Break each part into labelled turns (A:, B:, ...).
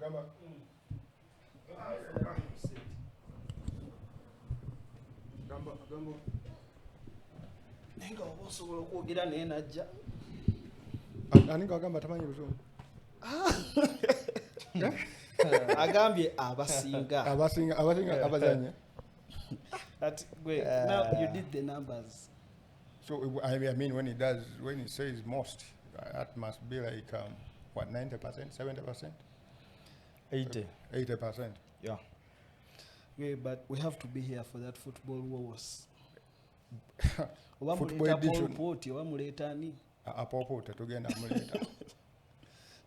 A: Gamba. Gamba.
B: Nenga osobola okwogera naye najja.
A: Ani ngagamba tamanyi Luzungu?
B: Agambye abasinga
A: abazanya.
B: Now you did the numbers.
A: So I mean when he says most, that must be like what, 90%, 70%? 80%.
B: Yeah. Yeah, but we have to be here for that football wars.
A: Football edition.
B: Apopo
A: tetugenda muleta.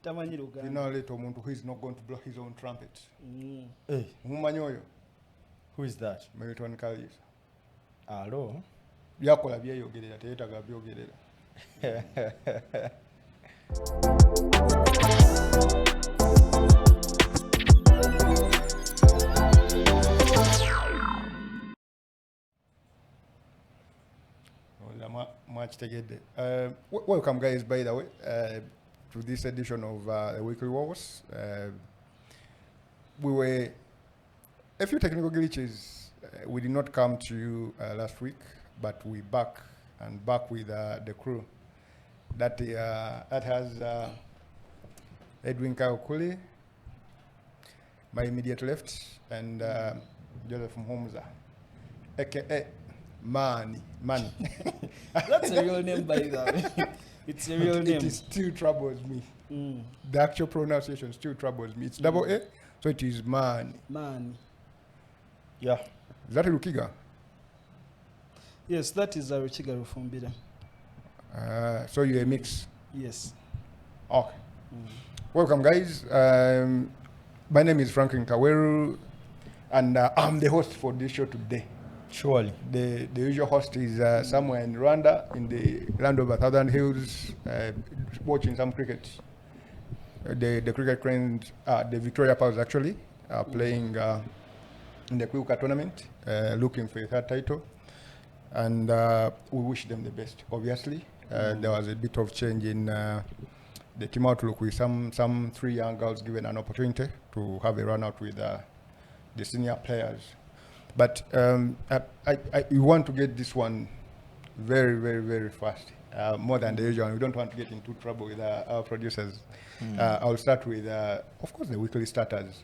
B: Tamanyi Uganda.
A: Finaleta omuntu who is not going to blow his own trumpet.
C: Hey,
A: Mumanyi oyo?
C: who is that?
A: Milton Kalisa.
C: Hello.
A: Byakola byeyogerera teyetaga byogerera. Welcome guys, by the way, to this edition of the Weekly Wowos. We were a few technical glitches. We did not come to you last week, but we back with the crew. That has Edwin Kaokuli, my immediate left, and Joseph Mhomza, aka Money.
B: That's a real name, by the way. It's a real name.
A: It still troubles me. The actual pronunciation still troubles me. It's double A, so it is Money.
C: Yeah.
A: Is that a Rukiga?
B: Yes, that is a Rukiga Rufumbira.
A: So you're a mix?
B: Yes.
A: Okay. Welcome, guys. My name is Franklin Kaweru, and I'm the host for this show today.
C: Surely.
A: The usual host is somewhere in Rwanda, in the land of 1,000 hills, watching some cricket. The cricket cranes, the Victoria Pearls actually, are playing in the Kwiuka tournament, looking for a third title. And we wish them the best, obviously. There was a bit of change in the team outlook with some three young girls given an opportunity to have a run out with the senior players. But we want to get this one very, very, very fast, more than the usual. We don't want to get into trouble with our producers. I'll start with, of course, the weekly starters.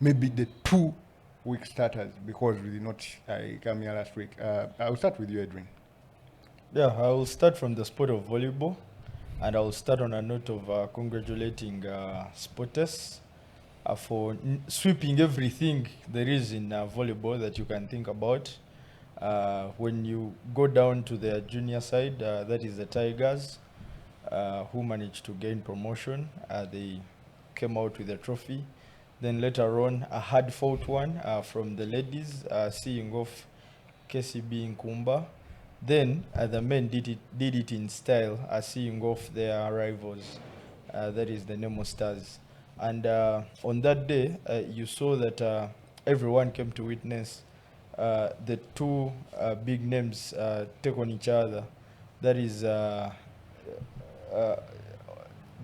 A: Maybe the 2-week starters, because we did not come here last week. I'll start with you, Edwin.
C: Yeah, I will start from the sport of volleyball, and I will start on a note of congratulating Sporters for sweeping everything there is in volleyball that you can think about. When you go down to the junior side, that is the Tigers, who managed to gain promotion. They came out with a trophy. Then later on, a hard-fought one from the ladies, seeing off KCB Nkumba. Then the men did it in style, seeing off their rivals, that is the Nemo Stars. And on that day, you saw that everyone came to witness the two big names take on each other. That is, the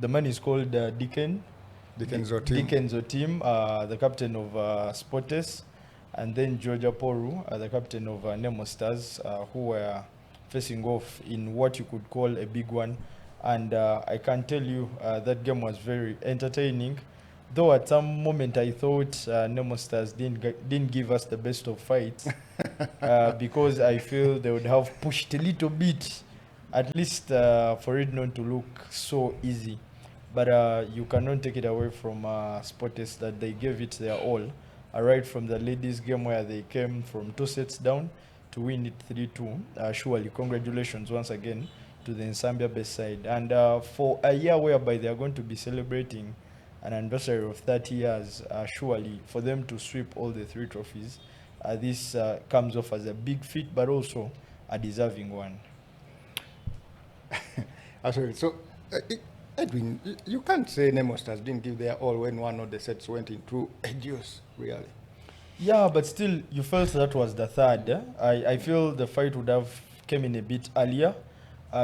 C: man is called Dickens Otim, the captain of Sportes, and then Georgia Poru, the captain of Nemo Stars, who were facing off in what you could call a big one. And I can tell you that game was very entertaining. Though at some moment I thought Nemo Stars didn't give us the best of fights, because I feel they would have pushed a little bit, at least for it not to look so easy. But you cannot take it away from Sportes that they gave it their all. Right from the ladies game where they came from 2 sets down to win it 3-2. Surely, congratulations once again to the Nsambia best side. And for a year whereby they are going to be celebrating an anniversary of 30 years, surely for them to sweep all the 3 trophies, this comes off as a big feat, but also a deserving one.
A: Absolutely. So, Edwin, you can't say Nemo Stars didn't give their all when one of the sets went into adios, really.
C: Yeah, but still, you felt that was the third. I feel the fight would have came in a bit earlier,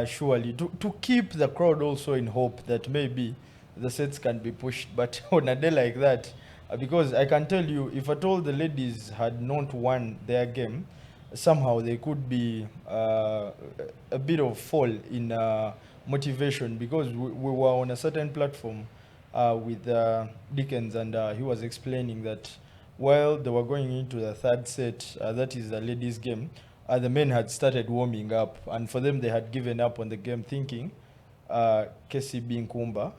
C: surely, to keep the crowd also in hope that maybe the sets can be pushed. But on a day like that, because I can tell you, if at all the ladies had not won their game, somehow they could be a bit of fall in motivation, because we were on a certain platform with Dickens, and he was explaining that while they were going into the third set, that is the ladies' game, the men had started warming up, and for them they had given up on the game, thinking KCB Nkumba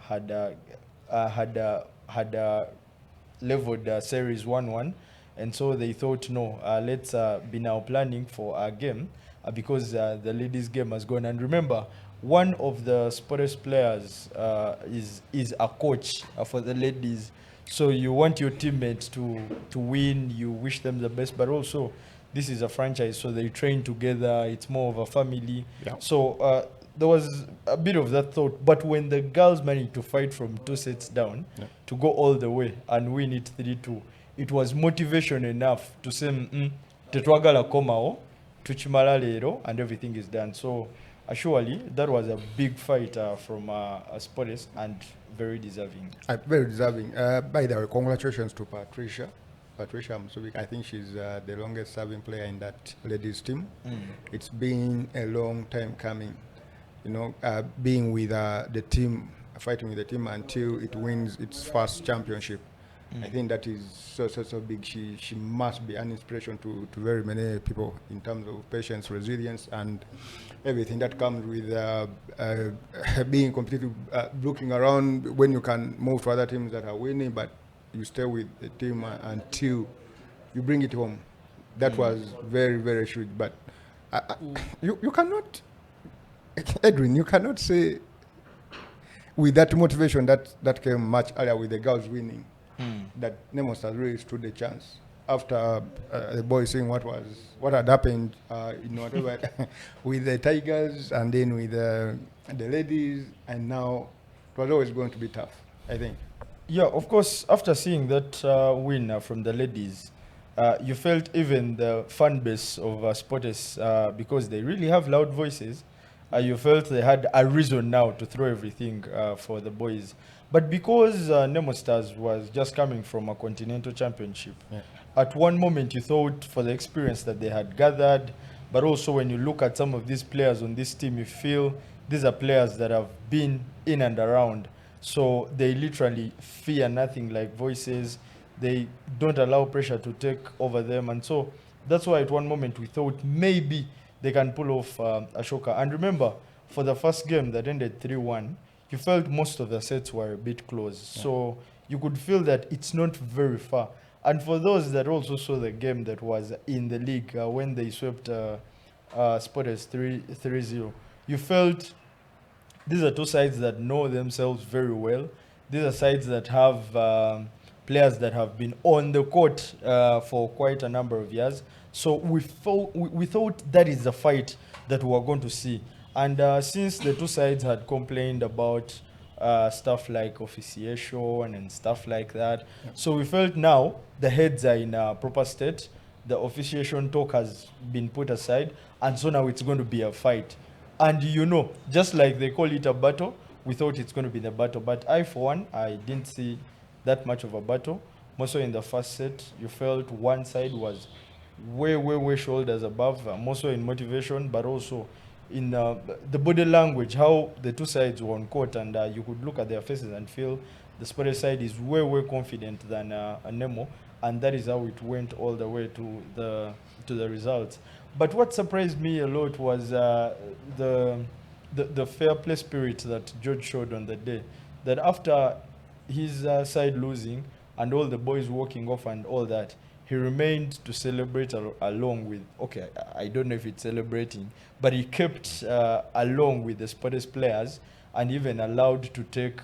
C: had leveled series 1-1, and so they thought, no, let's be now planning for our game, because the ladies' game has gone. And remember, one of the sports players is a coach for the ladies, so you want your teammates to win, you wish them the best, but also this is a franchise, so they train together, it's more of a family.
A: Yeah.
C: So there was a bit of that thought, but when the girls managed to fight from 2 sets down to go all the way and win it 3-2, it was motivation enough to say, tetwagala komao, tuchimala lero, and everything is done. So surely that was a big fight from Sports, and very deserving.
A: Very deserving. By the way, congratulations to Patricia. Patricia Msubik. I think she's the longest serving player in that ladies team. It's been a long time coming, you know, being with the team, fighting with the team until it wins its first championship. I think that is so big. She must be an inspiration to very many people in terms of patience, resilience, and everything that comes with being competitive, looking around when you can move to other teams that are winning, but you stay with the team until you bring it home. That was very, very huge. But you cannot, Edwin, you cannot say with that motivation that came much earlier with the girls winning, that Nemos has really stood a chance. After the boys seeing what had happened, whatever, with the Tigers and then with the ladies, and now it was always going to be tough, I think.
C: Yeah, of course, after seeing that win from the ladies, you felt even the fan base of Sports, because they really have loud voices, you felt they had a reason now to throw everything for the boys. But because Nemo Stars was just coming from a continental championship, at one moment you thought, for the experience that they had gathered, but also when you look at some of these players on this team, you feel these are players that have been in and around. So they literally fear nothing like voices. They don't allow pressure to take over them. And so that's why at one moment we thought maybe they can pull off Ashoka. And remember, for the first game that ended 3-1, you felt most of the sets were a bit close. So you could feel that it's not very far. And for those that also saw the game that was in the league when they swept Sports 3-0, you felt these are two sides that know themselves very well. These are sides that have players that have been on the court for quite a number of years. So we thought that is the fight that we were going to see. And since the two sides had complained about stuff like officiation and stuff like that, so we felt now the heads are in a proper state. The officiation talk has been put aside, and so now it's going to be a fight. And you know, just like they call it a battle, we thought it's going to be the battle. But I, for one, I didn't see that much of a battle. Mostly in the first set, you felt one side was way shoulders above, more so in motivation, but also in the body language, how the two sides were on court, and you could look at their faces and feel the Sports side is way confident than Nemo, and that is how it went all the way to the results. But what surprised me a lot was the fair play spirit that George showed on the day. That after his side losing and all the boys walking off and all that, he remained to celebrate along with, okay, I don't know if it's celebrating, but he kept along with the Sports players, and even allowed to take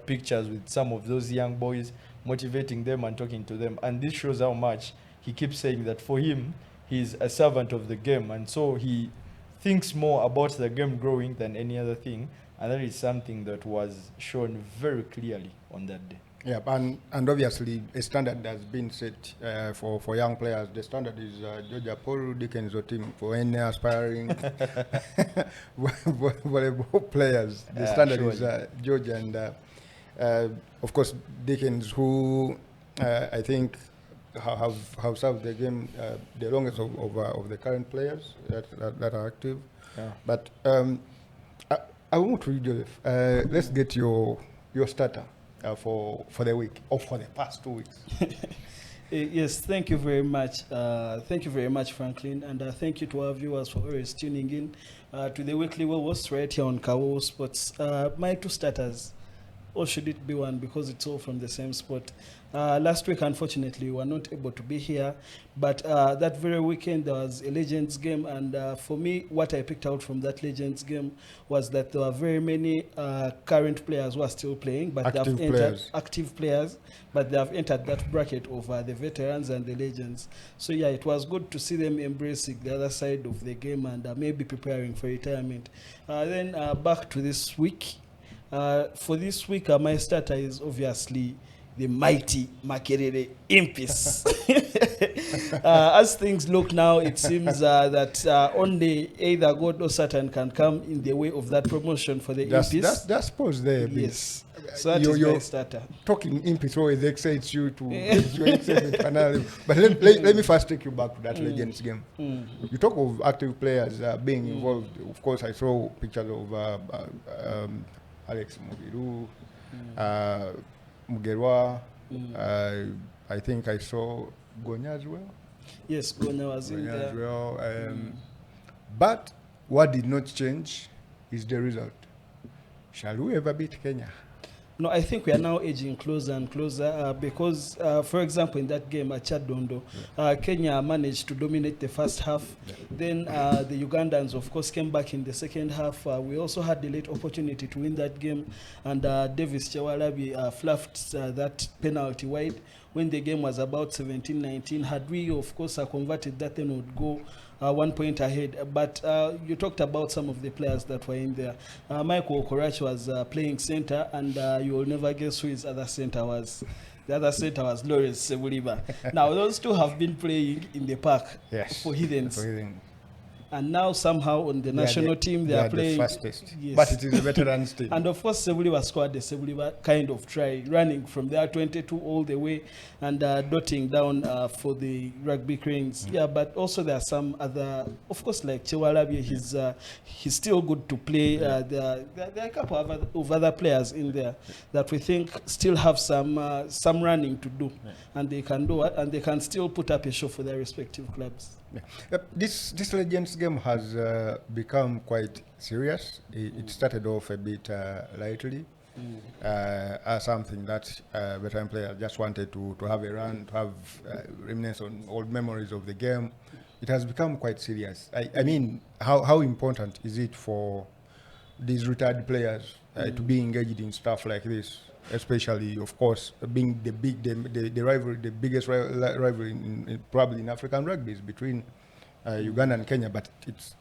C: pictures with some of those young boys, motivating them and talking to them. And this shows how much he keeps saying that for him, he's a servant of the game, and so he thinks more about the game growing than any other thing, and that is something that was shown very clearly on that day.
A: Yeah, and obviously a standard has been set for young players. The standard is Georgia Paul Dickens team for any aspiring volleyball players. The standard is Georgia, and of course Dickens, who I think have served the game the longest of the current players that are active.
C: Yeah.
A: But I want to you, Joseph. Let's get your starter for the week or for the past 2 weeks.
B: Yes, thank you very much. Thank you very much, Franklin, and thank you to our viewers for always tuning in to the weekly Wowos right here on Kawowo Sports. My two starters, or should it be one, because it's all from the same spot. Last week, unfortunately, we were not able to be here, but that very weekend there was a Legends game, and for me, what I picked out from that Legends game was that there were very many current players who are still playing, but
A: Active
B: they have entered
A: players.
B: active players, but they have entered that bracket of the veterans and the legends. So yeah, it was good to see them embracing the other side of the game and maybe preparing for retirement. Then back to this week. For this week, my starter is obviously the mighty Makerere Impis. As things look now, it seems that only either God or Satan can come in the way of that promotion for the Impis.
A: That's pause there. a bit.
B: Yes. So that is my starter.
A: Talking Impis always excites you to get your excitement to another level. But let me first take you back to that Legends game. You talk of active players being involved. Of course, I saw pictures of Alex Mugiru, Mugerwa. I think I saw Gonya as well.
B: Yes, Gonya was in
A: Gonya
B: there.
A: as well. But what did not change is the result. Shall we ever beat Kenya?
B: No, I think we are now edging closer and closer because, for example, in that game at Chadondo, Kenya managed to dominate the first half.
A: Yeah.
B: Then the Ugandans, of course, came back in the second half. We also had the late opportunity to win that game, and Davis Chawalabi fluffed that penalty wide when the game was about 17-19. Had we, of course, converted that, then would go 1 point ahead. But you talked about some of the players that were in there. Michael Okorachi was playing center, and you will never guess who his other center was. The other center was Lawrence Sebuliba. Now, those two have been playing in the park for Heathens. And now somehow on the national team they are playing.
A: The fastest.
B: Yes.
A: But it is a veterans team.
B: And of course, Sebuliba scored the Sebuliba kind of try, running from there 22 all the way and dotting down for the Rugby Cranes. Yeah, but also there are some other, of course, like Chewalabi, he's still good to play. There are a couple of other players in there that we think still have some running to do, and they can do it, and they can still put up a show for their respective clubs.
A: Yeah. This Legends game has become quite serious. It started off a bit lightly, as something that veteran players just wanted to have a run, to have reminiscence on old memories of the game. It has become quite serious. I mean, how important is it for these retired players to be engaged in stuff like this? Especially, of course, being the rivalry, the biggest rivalry probably in African rugby is between Uganda and Kenya, but it's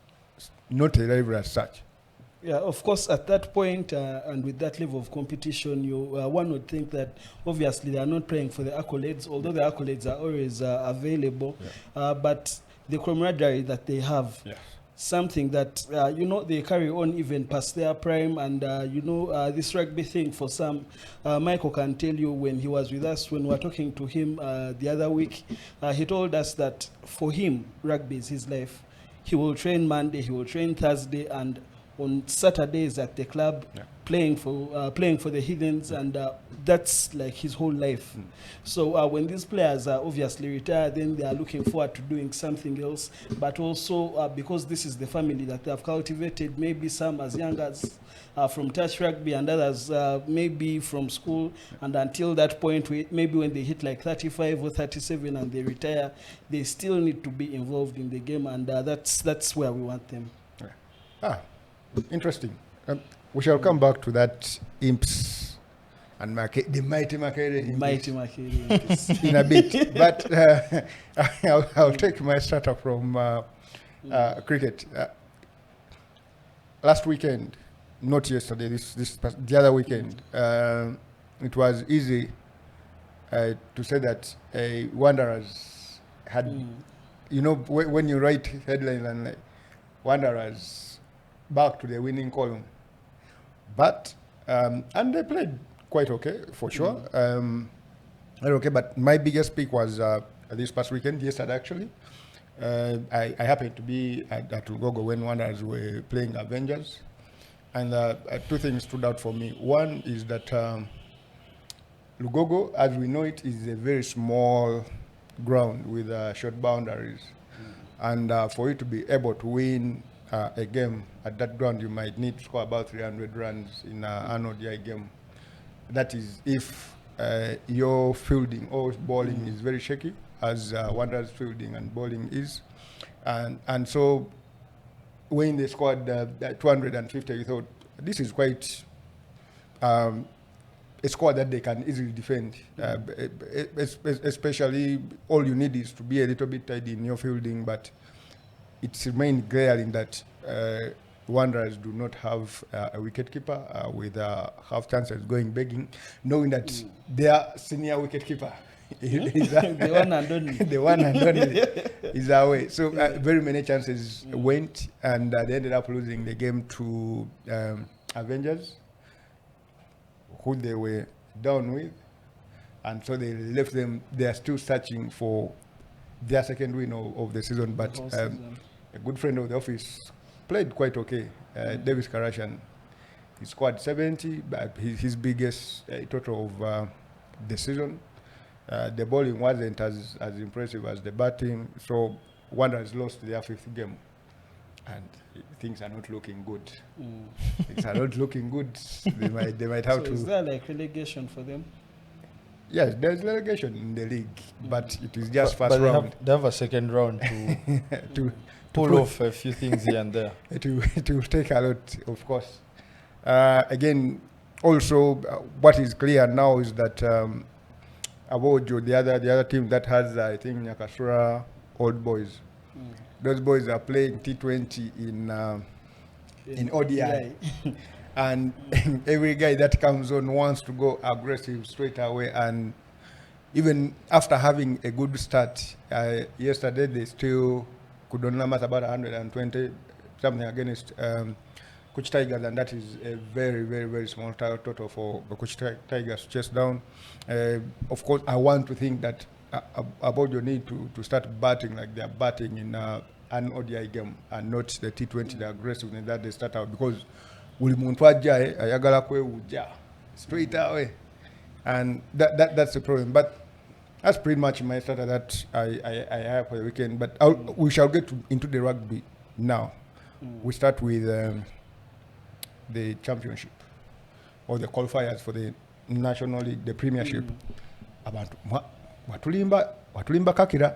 A: not a rivalry as such.
B: Yeah, of course, at that point and with that level of competition, one would think that obviously they are not playing for the accolades, although the accolades are always available, but the camaraderie that they have. Yeah. Something that, they carry on even past their prime. And, this rugby thing for some, Michael can tell you when he was with us, when we were talking to him the other week, he told us that for him, rugby is his life. He will train Monday, he will train Thursday, and on Saturdays at the club, playing for the Heathens, and that's like his whole life. So when these players are obviously retired, then they are looking forward to doing something else, but also because this is the family that they have cultivated, maybe some as young as from touch rugby and others maybe from school, and until that point, maybe when they hit like 35 or 37 and they retire, they still need to be involved in the game, and that's where we want them.
A: Interesting. We shall come back to that Imps and the mighty Makere Imps in a bit. But I'll take my starter from cricket. Last weekend, not yesterday, the other weekend, it was easy to say that Wanderers had, you know, when you write headlines and like, Wanderers back to the winning column, but and they played quite okay for sure. Okay, but my biggest pick was this past weekend, yesterday actually. I happened to be at Lugogo when Wanderers were playing Avengers, and two things stood out for me. One is that Lugogo, as we know it, is a very small ground with short boundaries, and for you to be able to win a game at that ground, you might need to score about 300 runs in an ODI game. That is if your fielding or bowling is very shaky, as Wanderers fielding and bowling is, and so when they scored 250, you thought this is quite a score that they can easily defend. Especially, all you need is to be a little bit tidy in your fielding, but it's remained glaring that Wanderers do not have a wicketkeeper with half chances going begging, knowing that their senior wicketkeeper is
B: The one and only.
A: the one and only is away. So very many chances went, and they ended up losing the game to Avengers, who they were down with, and so they left them. They are still searching for their second win of the season, but a good friend of the office played quite okay. Davis Karashan, he scored 70, but his biggest total of the season. The bowling wasn't as impressive as the batting, so Wanderers lost their fifth game, and things are not looking good. Things are not looking good. They might have
B: So
A: to.
B: is there like relegation for them?
A: Yes, there's relegation in the league, but it is just first
C: but
A: round.
C: they have a second round to
A: to
C: pull off a few things here and there.
A: it will take a lot, of course. Again, also, what is clear now is that Awojo, the other team that has, I think, Nyakasura Old Boys, those boys are playing T20 in ODI. And every guy that comes on wants to go aggressive straight away. And even after having a good start, yesterday they still could only amass about 120 something against Kuch Tigers, and that is a very, very, very small total for the Kuch Tigers to chase down. Of course, I want to think that about your need to start batting like they are batting in an ODI game and not the T20, the aggressiveness that they start out, because buli muntu ajja ayagala kwewujja straight away, and that's the problem. But that's pretty much my starter that I have for the weekend. But we shall get into the rugby now. We start with the championship or the qualifiers for the National League, the Premiership. Abantu watulimba kakira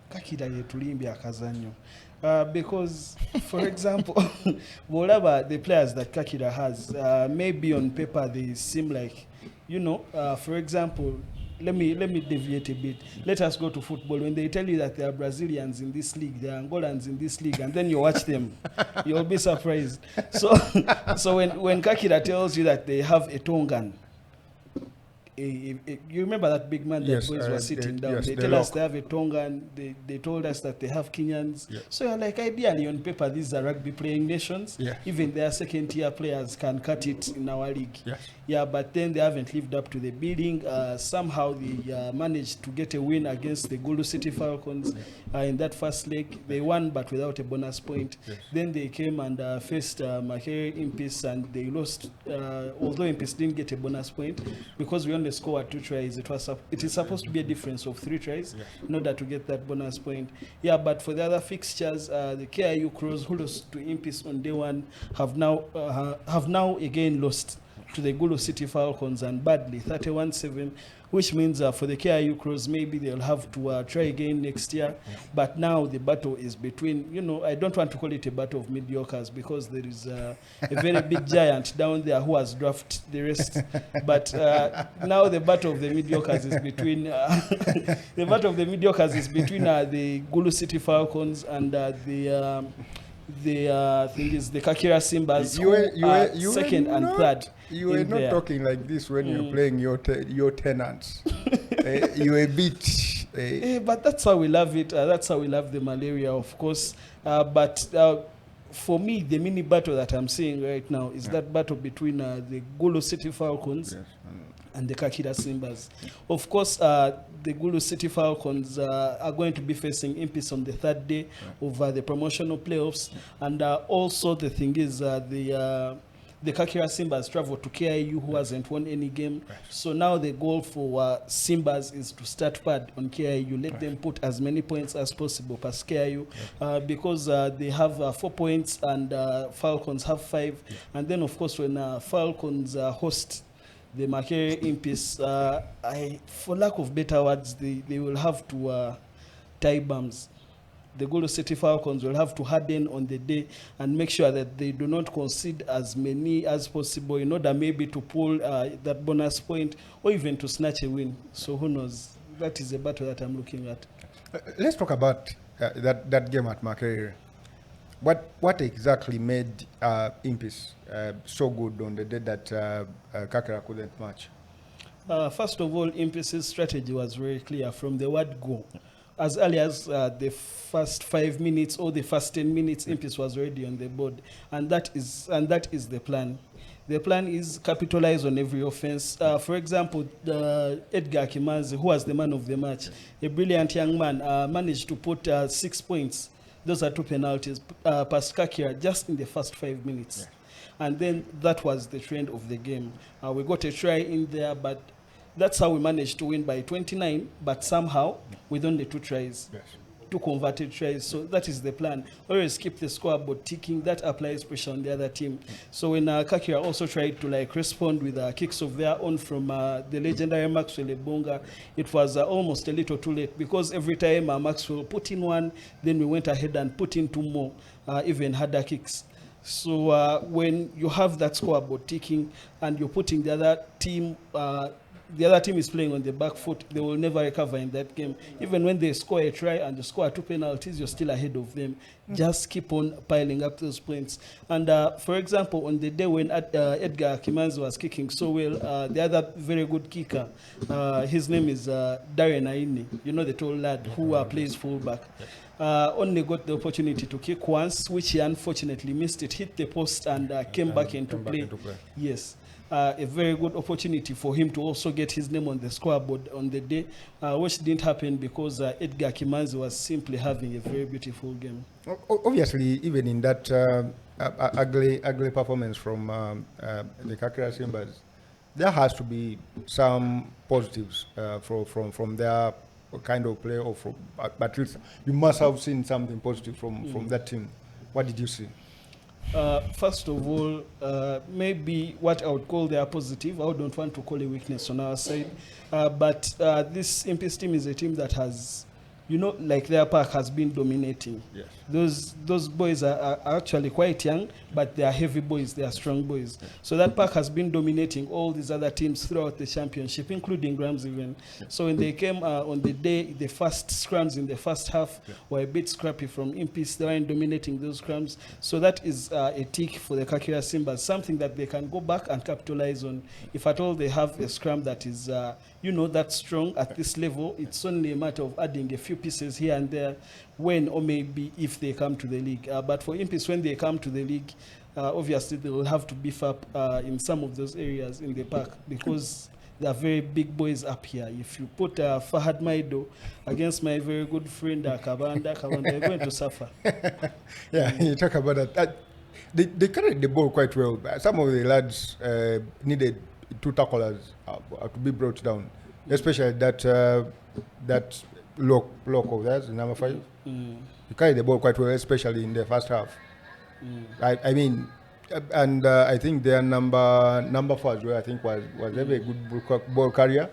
B: yetulimbye akazanyo. Because, for example, whatever the players that Kakira has, maybe on paper they seem like, for example, let me deviate a bit. Let us go to football. When they tell you that there are Brazilians in this league, there are Angolans in this league, and then you watch them, you'll be surprised. So when Kakira tells you that they have a Tongan, you remember that big man that
A: yes,
B: boys were sitting down?
A: Yes,
B: they tell us they have a Tongan. They told us that they have Kenyans.
A: Yeah.
B: So you're like, ideally on paper, these are rugby playing nations.
A: Yeah.
B: Even their second tier players can cut it in our league.
A: Yes.
B: Yeah, but then they haven't lived up to the bidding. Somehow they managed to get a win against the Gulu City Falcons in that first leg. They won, but without a bonus point.
A: Yes.
B: Then they came and faced Makerere Impis, and they lost. Although Impis didn't get a bonus point, because we only scored 2 tries, it is supposed to be a difference of 3 tries in order to get that bonus point. Yeah, but for the other fixtures, the KIU Crows, who lost to Impis on day 1, have now again lost to the Gulu City Falcons, and badly, 31-7, which means for the KIU Crows, maybe they'll have to try again next year. But now the battle is between, I don't want to call it a battle of mediocres, because there is a very big giant down there who has drafted the rest. But now the battle of the mediocres is between the Gulu City Falcons and the the thing is the Kakira Simbas who are second and third.
A: You were not talking like this when you're playing your tenants. You were a bit.
B: But that's how we love it. That's how we love the malaria, of course. But for me, the mini battle that I'm seeing right now is that battle between the Gulu City Falcons and the Kakira Simbas. Of course, the Gulu City Falcons are going to be facing Impis on the third day of the promotional playoffs. And also the thing is the Kakira Simbas travel to KIU, who hasn't won any game. So now the goal for Simbas is to start bad on KIU. Let them put as many points as possible past KIU because they have 4 points and Falcons have 5. And then, of course, when Falcons host the Makere Impis, for lack of better words, they will have to tie bums. The Gulu City Falcons will have to harden on the day and make sure that they do not concede as many as possible in order maybe to pull that bonus point or even to snatch a win. So who knows? That is a battle that I'm looking at.
A: Let's talk about that game at Makere. What exactly made Impis so good on the day that Kakira couldn't match?
B: First of all, Impis's strategy was very clear from the word go. As early as the first 5 minutes or the first 10 minutes, Impis was already on the board, and that is the plan. The plan is capitalize on every offense. For example, Edgar Kimanzi, who was the man of the match, a brilliant young man, managed to put 6 points. Those are 2 penalties past Kakira just in the first 5 minutes, and then that was the trend of the game. We got a try in there, but that's how we managed to win by 29, but somehow with only 2 tries, 2 converted tries. So that is the plan. Always keep the scoreboard ticking. That applies pressure on the other team. So when Kakira also tried to respond with kicks of their own from the legendary Maxwell Ebonga, it was almost a little too late because every time Maxwell put in 1, then we went ahead and put in 2 more, even harder kicks. So when you have that scoreboard ticking and you're putting the other team is playing on the back foot, they will never recover in that game. Even when they score a try and you score 2 penalties, you're still ahead of them. Just keep on piling up those points. And for example, on the day when Edgar Kimanzi was kicking so well, the other very good kicker, his name is Darren Aini, the tall lad who plays fullback. Only got the opportunity to kick once, which he unfortunately missed it, hit the post and came back into play. Yes. A very good opportunity for him to also get his name on the scoreboard on the day, which didn't happen because Edgar Kimanzi was simply having a very beautiful game.
A: Obviously, even in that ugly performance from the Kakira Simbas, there has to be some positives from their kind of play, or from, at least you must have seen something positive from that team. What did you see?
B: First of all, maybe what I would call their positive, I don't want to call a weakness on our side, but this Impis team is a team that has, their pack has been dominating. Yes. Those boys are actually quite young, but they are heavy boys, they are strong boys. Yes. So that pack has been dominating all these other teams throughout the championship, including Grams even. Yes. So when they came on the day, the first scrums in the first half were a bit scrappy from Impis. They weren't dominating those scrums. So that is a tick for the Kakira Simbas, something that they can go back and capitalize on. If at all they have a scrum that is, that strong at this level, it's only a matter of adding a few pieces here and there when or maybe if they come to the league. But for Impis, when they come to the league, obviously they will have to beef up in some of those areas in the park because they are very big boys up here. If you put Fahad Maido against my very good friend Kabanda, they're going to suffer.
A: You talk about that. They carried the ball quite well. Some of the lads needed 2 tacklers to be brought down, especially that lock of theirs, number 5. You carried the ball quite well, especially in the first half. I mean, and I think their number 4 as well, I think was a very good ball carrier.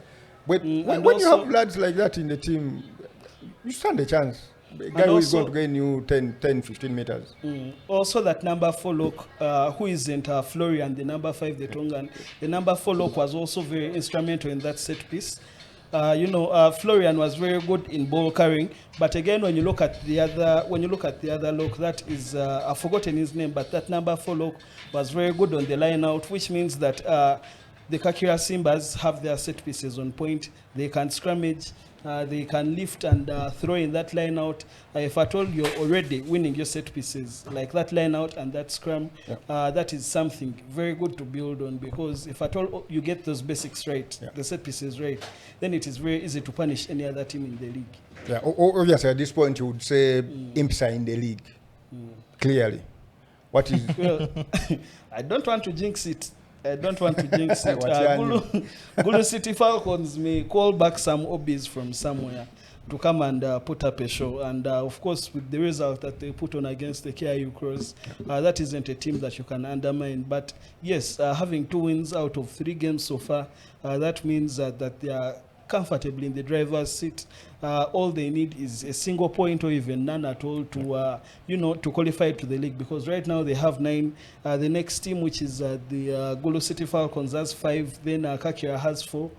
A: But when you have lads like that in the team, you stand a chance. A guy who is going to gain you 10, 15 meters.
B: Also that number 4 lock, who isn't Florian, the number 5, the Tongan. The number 4 lock was also very instrumental in that set piece. Florian was very good in ball carrying, but again, when you look at the other lock, that is I've forgotten his name, but that number 4 lock was very good on the line out, which means that the Kakira Simbas have their set pieces on point. They can scrummage, they can lift and throw in that line out. If at all you're already winning your set pieces, like that line out and that scrum, that is something very good to build on, because if at all you get those basics right, the set pieces right, then it is very easy to punish any other team in the league.
A: Yeah, obviously at this point you would say imps are in the league, clearly. What is...
B: Well, I don't want to jinx it. Gulu City Falcons may call back some OBs from somewhere to come and put up a show. And of course, with the result that they put on against the KIU Crows, that isn't a team that you can undermine. But yes, having 2 wins out of 3 games so far, that means that they are comfortably in the driver's seat. All they need is a single point or even none at all to to qualify to the league, because right now they have 9. The next team, which is the Gulu City Falcons, has 5. Then Kakira has 4.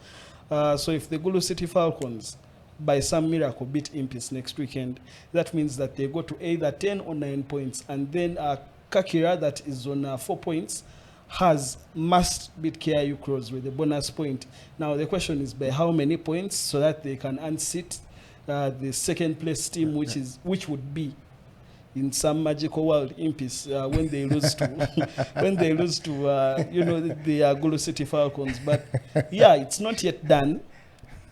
B: So if the Gulu City Falcons by some miracle beat Impis next weekend, that means that they go to either 10 or 9 points, and then Kakira, that is on 4 points, must beat KIU Crows with a bonus point. Now the question is by how many points, so that they can unseat the second place team, which would be in some magical world Impis when they lose to the Gulu City Falcons. But yeah, it's not yet done,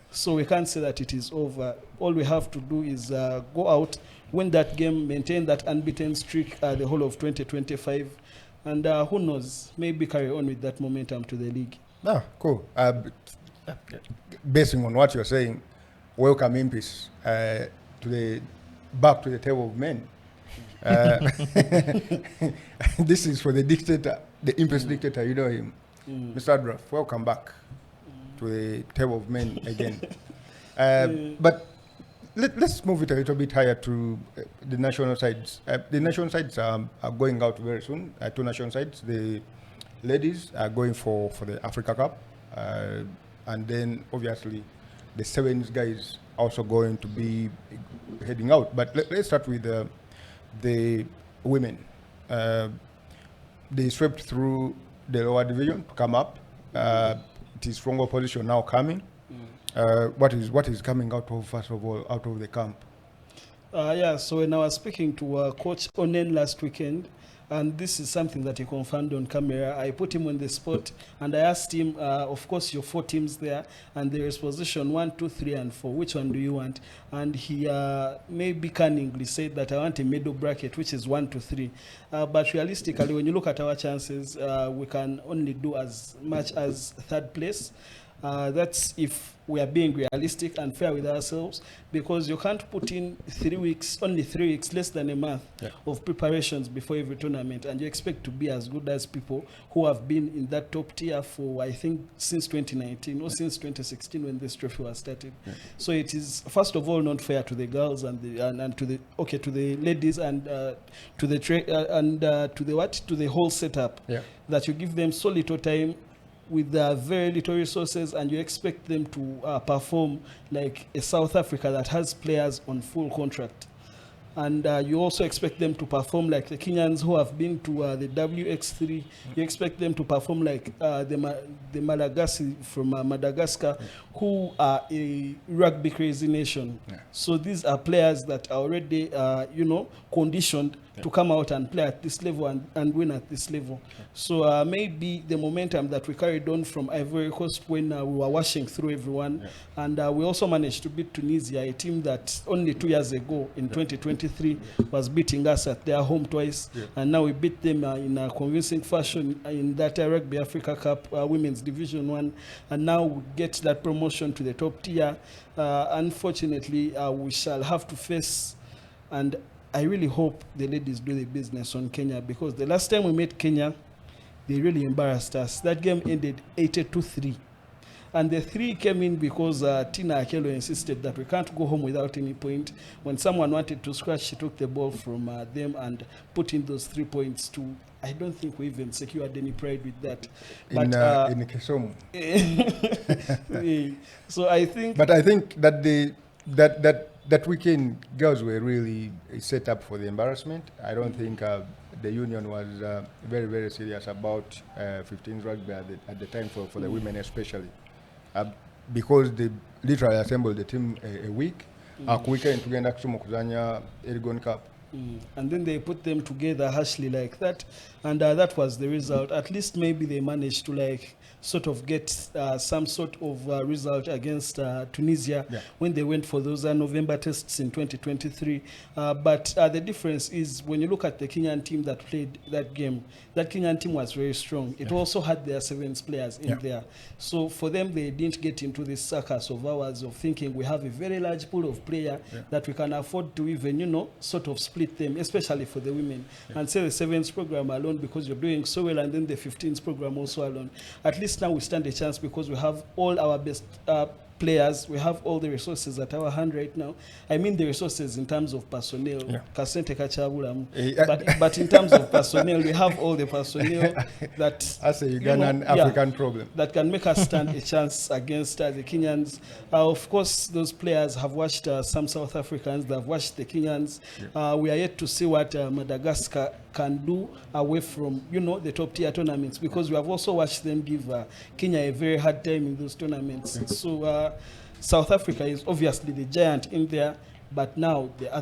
B: so we can't say that it is over. All we have to do is go out, win that game, maintain that unbeaten streak the whole of 2025. And who knows, maybe carry on with that momentum to the league.
A: Ah, cool. Basing on what you're saying, welcome Impis back to the table of men. This is for the dictator, the Impis dictator, you know him. Mr. Adraf, welcome back to the table of men again. But let's move it a little bit higher to the national sides. The national sides are going out very soon. 2 national sides. The ladies are going for the Africa Cup. And then, obviously, the 7s guys also going to be heading out. But let's start with the women. They swept through the lower division to come up. It is stronger position now coming. What is coming out of, first of all, out of the camp?
B: So when I was speaking to Coach Onen last weekend, and this is something that he confirmed on camera, I put him on the spot and I asked him, of course, your 4 teams there, and there is position 1, 2, 3, and 4. Which one do you want? And he maybe cunningly said that I want a middle bracket, which is 1 to 3. But realistically, when you look at our chances, we can only do as much as 3rd place. That's if we are being realistic and fair with ourselves, because you can't put in 3 weeks, only 3 weeks, less than a month of preparations before every tournament, and you expect to be as good as people who have been in that top tier for, I think, since 2019 or since 2016 when this trophy was started. So it is, first of all, not fair to the girls and to the ladies and to the whole setup, that you give them so little time with very little resources, and you expect them to perform like a South Africa that has players on full contract. And you also expect them to perform like the Kenyans who have been to the WX3. You expect them to perform like the Malagasy from Madagascar, who are a rugby crazy nation. So these are players that are already, conditioned to come out and play at this level and win at this level. So maybe the momentum that we carried on from Ivory Coast when we were washing through everyone, and we also managed to beat Tunisia, a team that only 2 years ago in 2023 was beating us at their home twice, and now we beat them in a convincing fashion in that Rugby Africa Cup Women's Division 1, and now we get that promotion to the top tier. Unfortunately, we shall have to face, and I really hope the ladies do the business on Kenya, because the last time we met Kenya, they really embarrassed us. That game ended 82-3. And the 3 came in because Tina Akelo insisted that we can't go home without any point. When someone wanted to scratch, she took the ball from them and put in those 3 points to. I don't think we even secured any pride with that. But,
A: in Kisumu.
B: So I think.
A: But I think that that weekend, girls were really set up for the embarrassment. I don't think the union was very, very serious about 15s rugby at the time for the women especially. Because they literally assembled the team a week. Weekend tugenda kusoma kuzanya Elgon Cup.
B: And then they put them together harshly like that, and that was the result. At least maybe they managed to like sort of get some sort of result against Tunisia when they went for those November tests in 2023. But the difference is when you look at the Kenyan team that played that game, that Kenyan team was very strong. It also had their 7s players in there. So for them, they didn't get into this circus of ours of thinking we have a very large pool of players that we can afford to even, you know, sort of split them, especially for the women. And say the 7s program alone because you're doing so well, and then the 15s program also alone. At least now we stand a chance because we have all our best players. We have all the resources at our hand right now. I mean the resources in terms of personnel. But in terms of personnel, we have all the personnel that
A: that's a Ugandan African problem
B: that can make us stand a chance against the Kenyans. Of course, those players have watched some South Africans. They have watched the Kenyans. We are yet to see what Madagascar can do away from, you know, the top tier tournaments, because we have also watched them give Kenya a very hard time in those tournaments. So South Africa is obviously the giant in there, but now the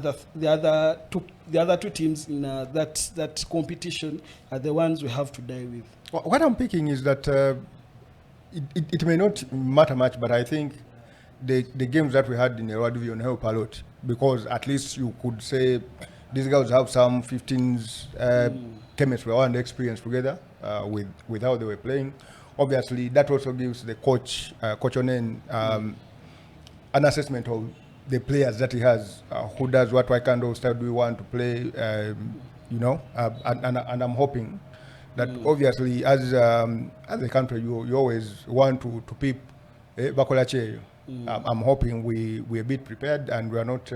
B: other two teams in that competition are the ones we have to die with.
A: What I'm picking is that it may not matter much, but I think the games that we had in the World Division help a lot, because at least you could say these guys have some 15s chemistry and experience together with how they were playing. Obviously, that also gives the coach, Coach Onen, an assessment of the players that he has, who does what kind of style do we want to play, you know, and I'm hoping that obviously as a country you always want to peep bakola cheyo. I'm hoping we're a bit prepared and we are not.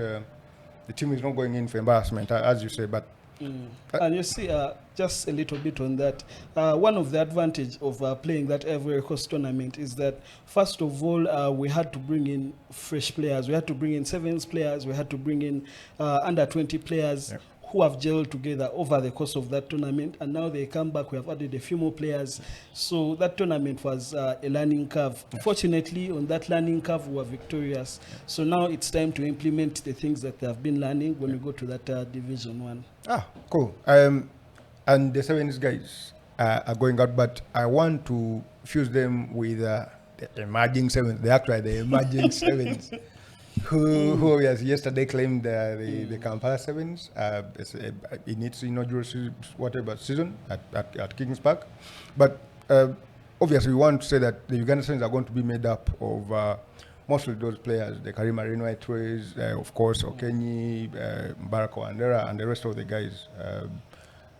A: The team is not going in for embarrassment, as you say, but.
B: And you see, just a little bit on that, one of the advantage of playing that Ivory Coast tournament is that, first of all, we had to bring in fresh players. We had to bring in 7s players. We had to bring in under 20 players who have gelled together over the course of that tournament. And now they come back. We have added a few more players. So that tournament was a learning curve. Fortunately, on that learning curve, we were victorious. So now it's time to implement the things that they have been learning when we go to that Division 1.
A: Cool. And the 7s guys are going out, but I want to fuse them with the emerging 7s. They're actually the emerging 7s. Who yesterday claimed the Kampala 7s in its inaugural season at Kings Park. But obviously we want to say that the Uganda 7s are going to be made up of mostly those players, the Karim Marino Etways, of course, Okenyi, Mbarako Andera, and the rest of the guys.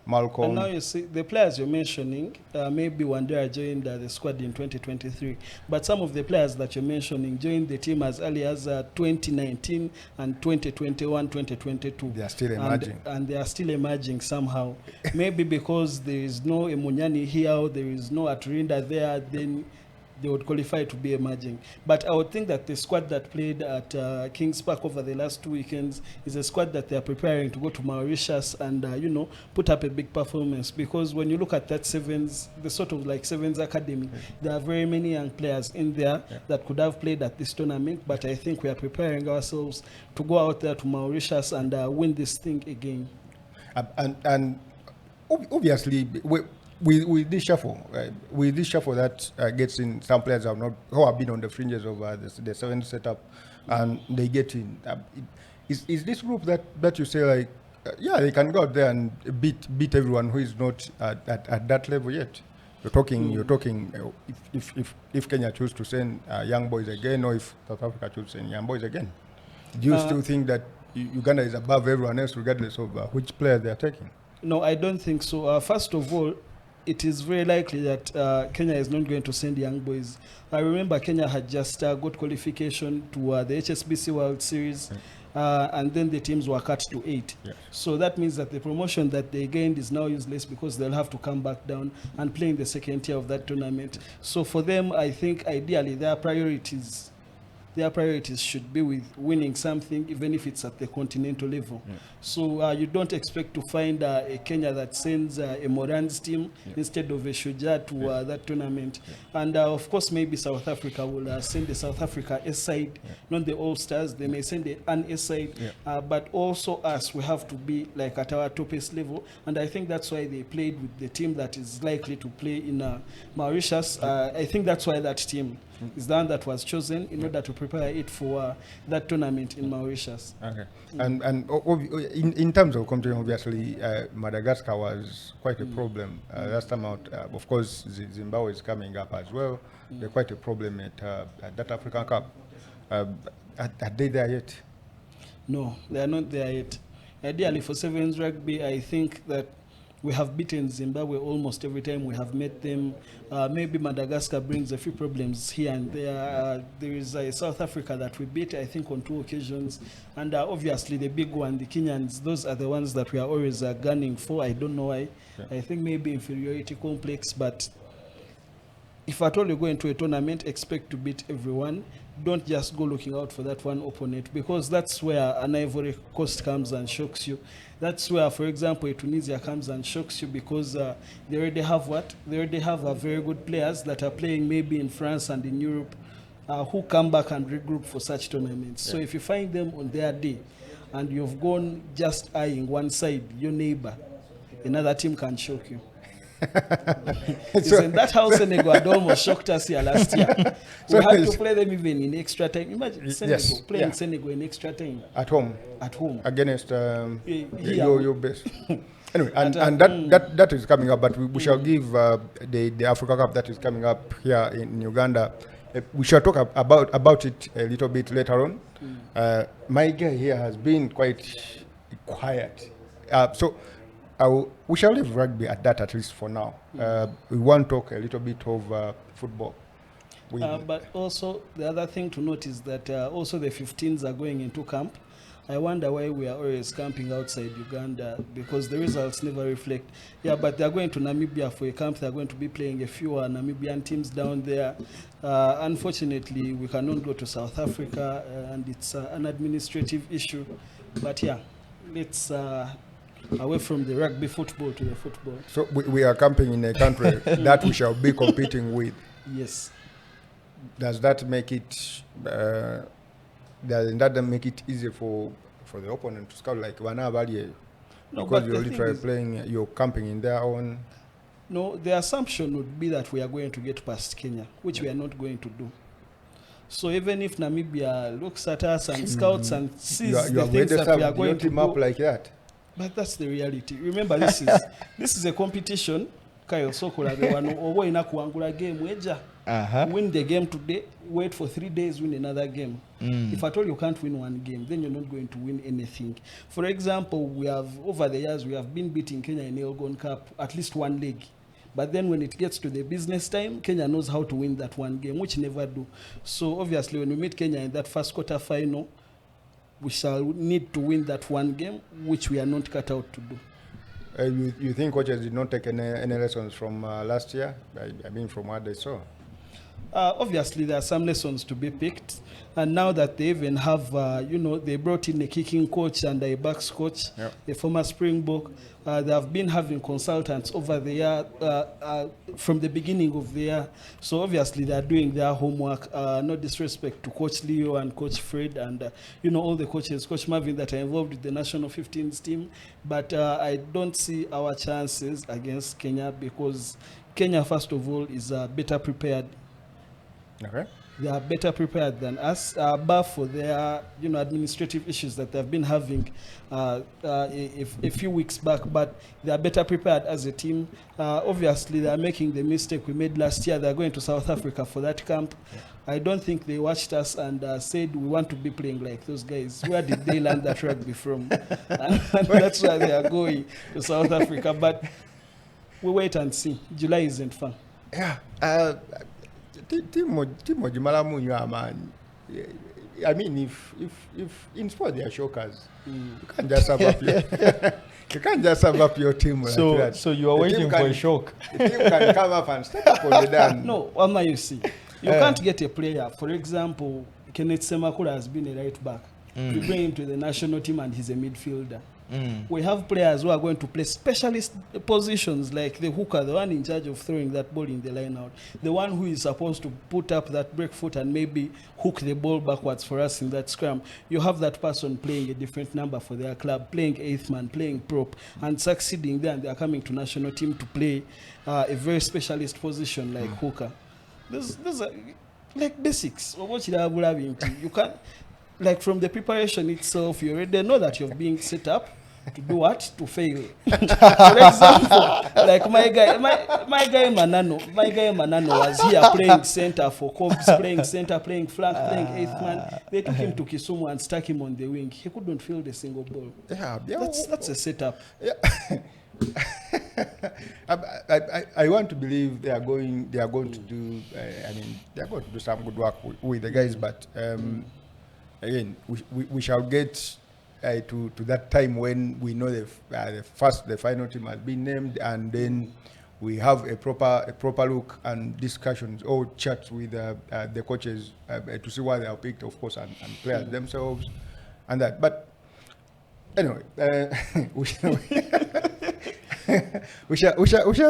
A: Malcolm.
B: And now you see the players you're mentioning, maybe Wandera joined the squad in 2023, but some of the players that you're mentioning joined the team as early as 2019 and 2021, 2022.
A: They are still emerging.
B: And they are still emerging somehow. Maybe because there is no Emunyani here, or there is no Aturinda there, then they would qualify to be emerging. But I would think that the squad that played at Kings Park over the last 2 weekends is a squad that they are preparing to go to Mauritius and, you know, put up a big performance. Because when you look at that 7s, the sort of like 7s academy, there are very many young players in there that could have played at this tournament. But I think we are preparing ourselves to go out there to Mauritius and win this thing again.
A: And obviously, with this shuffle, that gets in some players who have been on the fringes of the 7 setup, and they get in. Is this group that you say like, they can go out there and beat everyone who is not at that level yet? You're talking. If Kenya choose to send young boys again, or if South Africa choose to send young boys again, do you still think that Uganda is above everyone else, regardless of which player they are taking?
B: No, I don't think so. First of all, it is very likely that Kenya is not going to send young boys. I remember Kenya had just got qualification to the HSBC World Series, and then the teams were cut to 8.
A: Yes.
B: So that means that the promotion that they gained is now useless because they'll have to come back down and play in the second tier of that tournament. So for them, I think ideally their priorities should be with winning something, even if it's at the continental level. So you don't expect to find a Kenya that sends a Moran's team instead of a Shujaa to that tournament. And of course, maybe South Africa will send the South Africa S side, not the All Stars. They may send the S side, but also us, we have to be like at our topest level. And I think that's why they played with the team that is likely to play in Mauritius. I think that's why that team is the one that was chosen in order to prepare it for that tournament in Mauritius.
A: Okay. And in terms of competition, obviously, Madagascar was quite a problem last time out. Of course, Zimbabwe is coming up as well. They're quite a problem at that African Cup. Are they there yet?
B: No, they are not there yet. Ideally, for Sevens Rugby, I think that we have beaten Zimbabwe almost every time we have met them. Maybe Madagascar brings a few problems here and there. There is a South Africa that we beat, I think, on 2 occasions. And obviously the big one, the Kenyans, those are the ones that we are always gunning for. I don't know why. I think maybe inferiority complex, but if at all you go into a tournament, expect to beat everyone. Don't just go looking out for that one opponent, because that's where an Ivory Coast comes and shocks you. That's where, for example, Tunisia comes and shocks you, because they already have what? They already have very good players that are playing maybe in France and in Europe who come back and regroup for such tournaments. So if you find them on their day and you've gone just eyeing one side, your neighbor, another team can shock you. That how Senegal had almost shocked us here last year. We had to play them even in extra time. Imagine Senegal playing Senegal in extra time.
A: At home.
B: At home.
A: Against your best. Anyway, and that is coming up, but we shall give the Africa Cup that is coming up here in Uganda. We shall talk about it a little bit later on. My guy here has been quite quiet. We shall leave rugby at that, at least for now. We want to talk a little bit of football.
B: But also, the other thing to note is that also the 15s are going into camp. I wonder why we are always camping outside Uganda, because the results never reflect. Yeah, but they're going to Namibia for a camp. They're going to be playing a few Namibian teams down there. Unfortunately, we cannot go to South Africa, and it's an administrative issue. But yeah, let's... away from the rugby football to the football. So
A: we are camping in a country that we shall be competing with.
B: Yes.
A: Does that make it? Doesn't that make it easier for the opponent to scout, like Wanabali?
B: No,
A: because you're literally playing, you're camping in their own.
B: No, the assumption would be that we are going to get past Kenya, which we are not going to do. So even if Namibia looks at us and scouts and sees the things that we are going to do,
A: up like that.
B: But that's the reality. Remember, this is a competition. Kyle Sokola, the one who inakuangula game weja. Win the game today, wait for 3 days, win another game. If at all you can't win one game, then you're not going to win anything. For example, we have over the years we have been beating Kenya in Elgon Cup at least one leg. But then when it gets to the business time, Kenya knows how to win that one game, which never do. So obviously when we meet Kenya in that first quarter final, we shall need to win that one game, which we are not cut out to do.
A: You think coaches did not take any lessons from last year? I mean, from what they saw.
B: Obviously, there are some lessons to be picked. And now that they even have, they brought in a kicking coach and a backs coach, a former Springbok. They have been having consultants over the year, from the beginning of the year. So obviously, they are doing their homework. No disrespect to Coach Leo and Coach Fred and, all the coaches, Coach Marvin, that are involved with the national 15s team. But I don't see our chances against Kenya, because Kenya, first of all, is better prepared.
A: Okay.
B: They are better prepared than us, but for their administrative issues that they've been having a few weeks back. But they are better prepared as a team. Obviously, they are making the mistake we made last year. They are going to South Africa for that camp. I don't think they watched us and said we want to be playing like those guys. Where did they learn that rugby from? And that's why they are going to South Africa. But We wait and see. July isn't fun.
A: Yeah. Timo Jimala Munyo Amani. I mean, if in sport they are shockers, you can't just have up your you can't just have up your team like that.
C: So you are waiting for a shock.
A: The team can come up and step up on the dance.
B: No, Amma, you see, you can't get a player. For example, Kenneth Semakula has been a right back. We bring him to the national team and he's a midfielder. We have players who are going to play specialist positions like the hooker, the one in charge of throwing that ball in the line out, the one who is supposed to put up that break foot and maybe hook the ball backwards for us in that scrum. You have that person playing a different number for their club, playing eighth man, playing prop, and succeeding there, and they are coming to national team to play a very specialist position like hooker. Those are like basics. You can't, like from the preparation itself, you already know that you're being set up to do what? To fail. For example, like my guy Manano was here playing center for Cobbs, playing center, playing flank, playing eighth man. They took him to Kisumu and stuck him on the wing. He couldn't field a single ball.
A: Yeah,
B: That's a setup.
A: Yeah. I want to believe they are going to do. They are going to do some good work with the guys, but again, we shall get to that time when we know the final team has been named, and then we have a proper look and discussions or chats with the coaches to see why they are picked, of course, and players themselves, and that. But anyway, we shall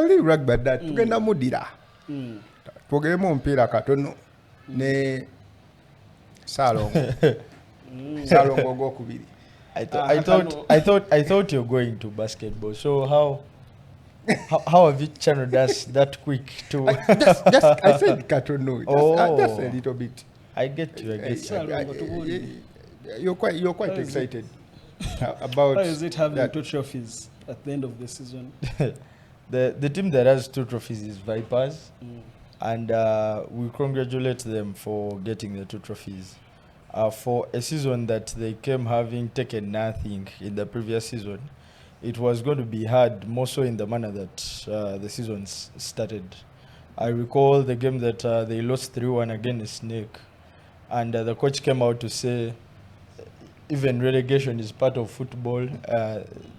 A: leave rugby at that. Tugenda mudira. Twogere mpira katono ne Salongo. Salongo gwokubiri.
C: I thought you're going to basketball. So how have you channeled us that quick to?
A: I said katono. Just a little bit.
C: I get you.
A: You're quite excited about.
B: How is it having
A: that?
B: 2 trophies at the end of the season?
C: The team that has 2 trophies is Vipers, and we congratulate them for getting the 2 trophies. For a season that they came having taken nothing in the previous season, it was going to be hard, more so in the manner that the season started. I recall the game that they lost 3-1 against Snake, and the coach came out to say, even relegation is part of football.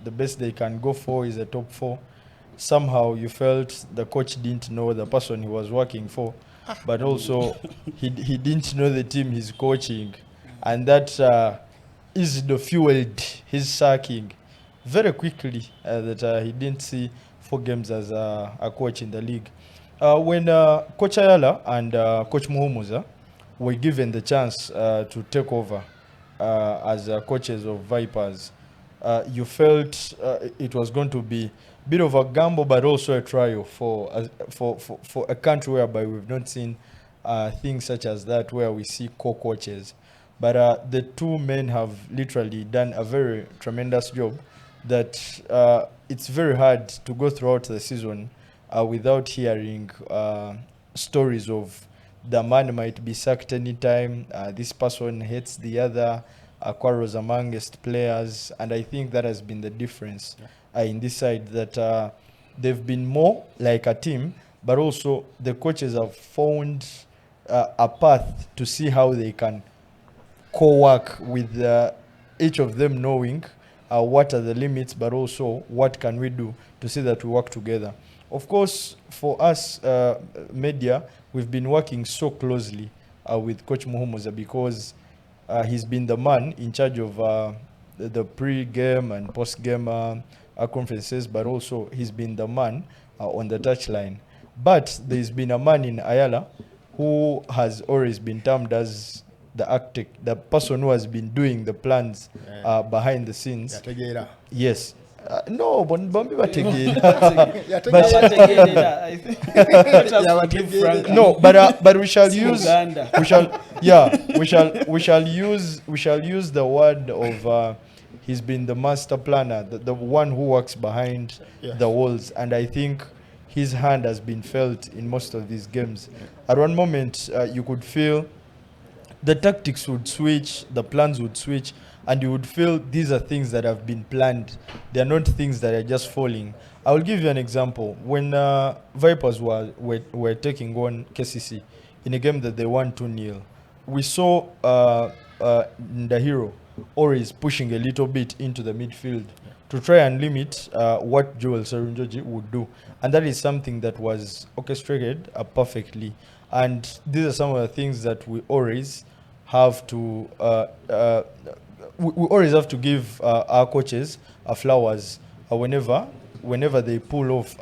C: The best they can go for is the top 4. Somehow you felt the coach didn't know the person he was working for, but also he didn't know the team he's coaching, and that easily fueled his sacking very quickly. That he didn't see 4 games as a coach in the league. When Coach Ayala and Coach Muhumuza were given the chance to take over as coaches of Vipers, you felt it was going to be a bit of a gamble, but also a trial for a country whereby we've not seen things such as that, where we see co-coaches. But the 2 men have literally done a very tremendous job that it's very hard to go throughout the season without hearing stories of the man might be sacked anytime, this person hates the other, quarrels amongst players, and I think that has been the difference in this side, that they've been more like a team, but also the coaches have found a path to see how they can co-work with each of them, knowing what are the limits, but also what can we do to see that we work together. Of course, for us, media, we've been working so closely with Coach Muhumuza, because he's been the man in charge of the pre-game and post-game conferences, but also he's been the man on the touchline. But there's been a man in Ayala who has always been termed as the architect, the person who has been doing the plans behind the scenes. Yes. No, but no, but we shall use the word of he's been the master planner, the one who works behind the walls, and I think his hand has been felt in most of these games. At one moment, you could feel the tactics would switch, the plans would switch, and you would feel these are things that have been planned. They are not things that are just falling. I will give you an example. When Vipers were taking on KCC in a game that they won 2-0, we saw Ndahiro Oris pushing a little bit into the midfield to try and limit what Joel Serunjoji would do. And that is something that was orchestrated perfectly. And these are some of the things that we always have to we always have to give our coaches flowers whenever they pull off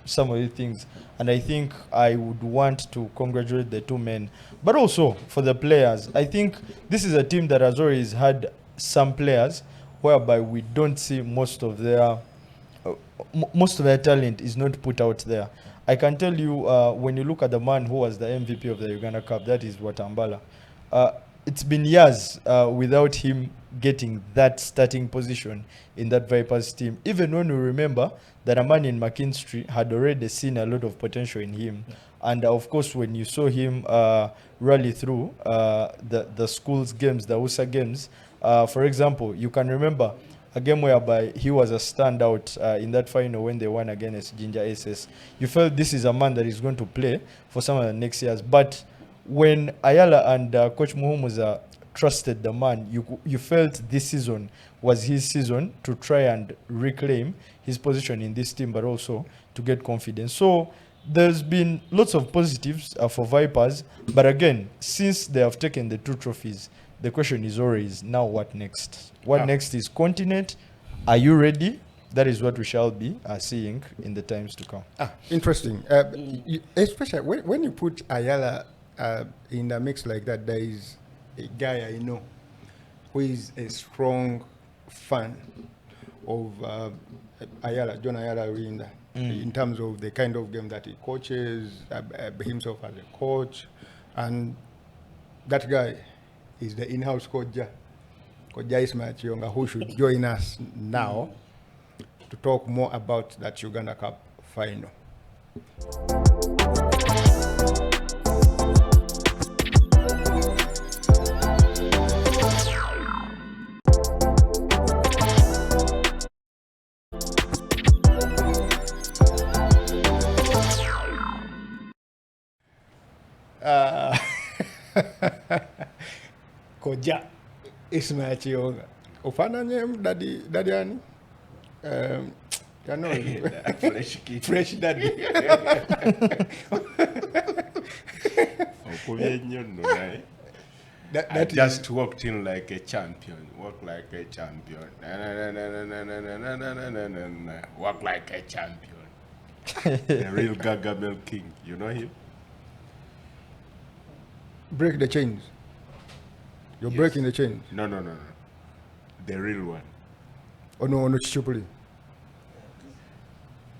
C: some of these things. And I think I would want to congratulate the two men, but also for the players. I think this is a team that has always had some players whereby we don't see most of their talent is not put out there. I can tell you, when you look at the man who was the MVP of the Uganda Cup, that is Watambala. It's been years without him getting that starting position in that Vipers team. Even when we remember that a man in McKinstry had already seen a lot of potential in him. Yeah. And of course, when you saw him rally through the schools games, the USA games, for example, you can remember a game whereby he was a standout in that final when they won against Ginger SS. You felt this is a man that is going to play for some of the next years. But when Ayala and Coach Muhumuza trusted the man, you felt this season was his season to try and reclaim his position in this team, but also to get confidence. So there's been lots of positives for Vipers. But again, since they have taken the 2 trophies, the question is always, now what next? What next is continent? Are you ready? That is what we shall be seeing in the times to come.
A: Interesting. Especially when you put Ayala in the mix like that, there is a guy I know who is a strong fan of Ayala, John Ayala Rinda, in terms of the kind of game that he coaches, himself as a coach. And that guy is the in-house coach, Coach Ismail Chionga, who should join us now to talk more about that Uganda Cup final. Koja Ismail Chionga. Ufana nyem daddy ani?
D: Fresh kid.
A: Fresh daddy.
D: I just walked in like a champion. Walk like a champion. Walk like a champion. The real Gargamel King. You know him?
A: Break the chains. You're breaking the chains.
D: No. The real one.
A: Oh no, Chichupuli.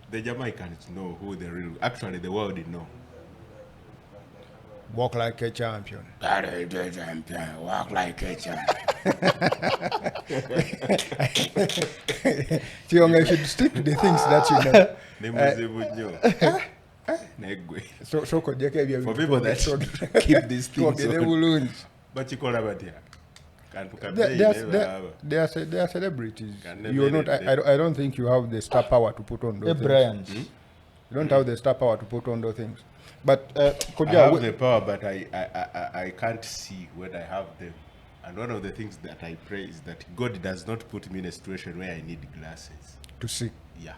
D: The Jamaicans know who the real. Actually, the world did know.
A: Walk like a champion.
D: Walk like a champion.
A: Chionga, you should stick to the things that you know. So for
D: people that keep these things on. But you call about here.
A: They are celebrities. You're not. I don't think you have the star power to put on those things. You don't have the star power to put on those things. But
D: I have the power, but I can't see when I have them. And one of the things that I pray is that God does not put me in a situation where I need glasses
A: to see.
D: Yeah.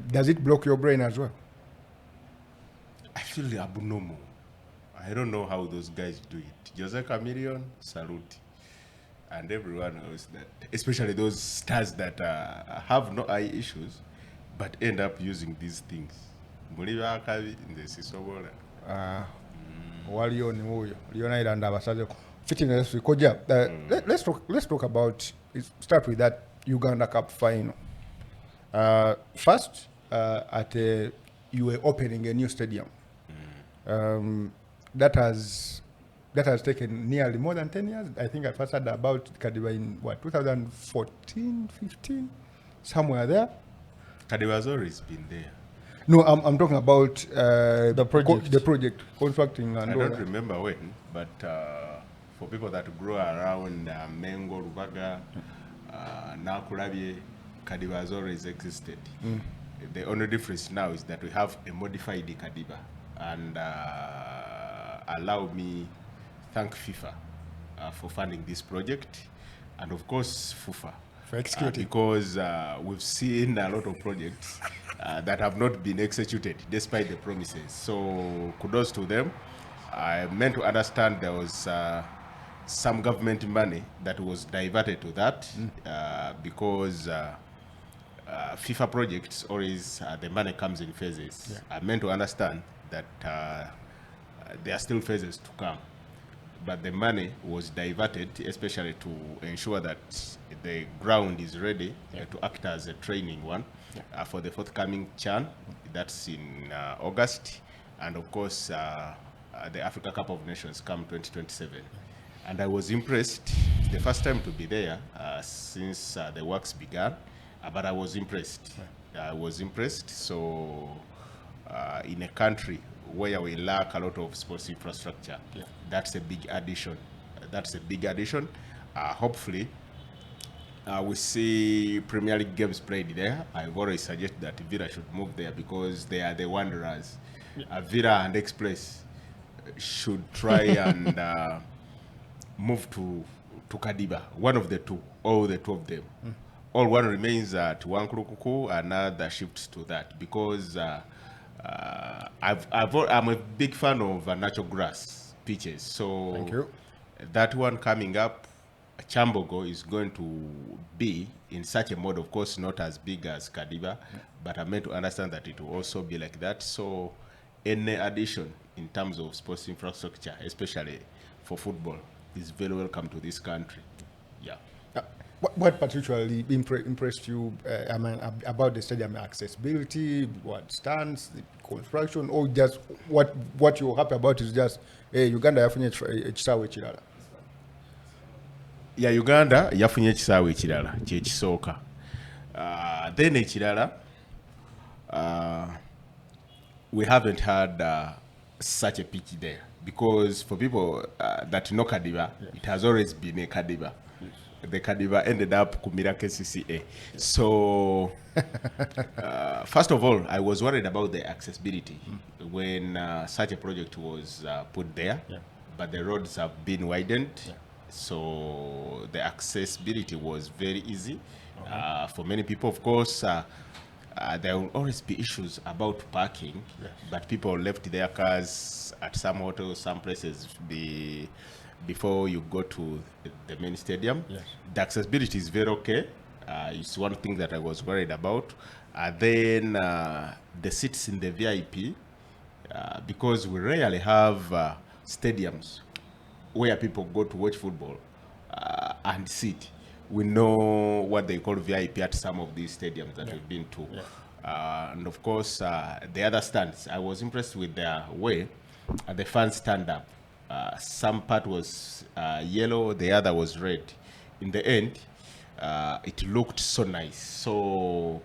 A: Does it block your brain as well?
D: I feel abnormal. I don't know how those guys do it. Jose Chameleon, salute. And everyone else, that, especially those stars that have no eye issues, but end up using these things.
A: Let's talk about, start with that Uganda Cup final. First, you were opening a new stadium. That has taken nearly more than 10 years. I think I first heard about Kadiba in 2014, 15, somewhere there.
D: Kadiba's always been there.
A: No, I'm talking about
C: the project.
A: The project, constructing and
D: I
A: all
D: don't
A: that.
D: remember when, but for people that grow around Mengo, Rubaga, Nakulabye, Kadiba has always existed. The only difference now is that we have a modified Kadiba. And allow me thank FIFA for funding this project, and of course FUFA
A: For executing.
D: because we've seen a lot of projects that have not been executed despite the promises. So kudos to them. I meant to understand there was some government money that was diverted to that because FIFA projects always the money comes in phases.
A: Yeah.
D: I meant to understand that there are still phases to come, but the money was diverted especially to ensure that the ground is ready to act as a training one for the forthcoming CHAN. That's in August, and of course the Africa Cup of Nations come 2027. And I was impressed. It's the first time to be there since the works began, but I was impressed. I was impressed. So in a country where we lack a lot of sports infrastructure, that's a big addition. That's a big addition. Hopefully, we see Premier League games played there. I've already suggested that Villa should move there because they are the wanderers. Villa and Express should try and move to Kadiba, one of the two, or the two of them. All one remains at Wankurukuku, another shifts to that because I'm a big fan of natural grass pitches. So
A: Thank you.
D: that one coming up, Chambogo is going to be in such a mode, of course, not as big as Kadiba, but I meant to understand that it will also be like that. So any addition in terms of sports infrastructure, especially for football, is very welcome to this country. Yeah.
A: What particularly impressed you about the stadium? Accessibility, what stands, the construction, or just what you're happy about is just Uganda yafunye ekisaawe ekirala?
D: Yeah, Uganda yafunye ekisaawe ekirala kyekisooka. Then ekirala, we haven't had such a pitch there because for people that know Kadiba, it has always been a Kadiba. The Kadiba ended up Kumira KCCA. So, first of all, I was worried about the accessibility when such a project was put there, but the roads have been widened. So, the accessibility was very easy for many people. Of course, there will always be issues about parking, but people left their cars at some hotels, some places before you go to the main stadium. The accessibility is very okay. It's one thing that I was worried about. Then the seats in the VIP, because we rarely have stadiums where people go to watch football and sit. We know what they call VIP at some of these stadiums that we've been to. And of course, the other stands, I was impressed with their way the fans stand up. Some part was yellow, the other was red. In the end, it looked so nice. So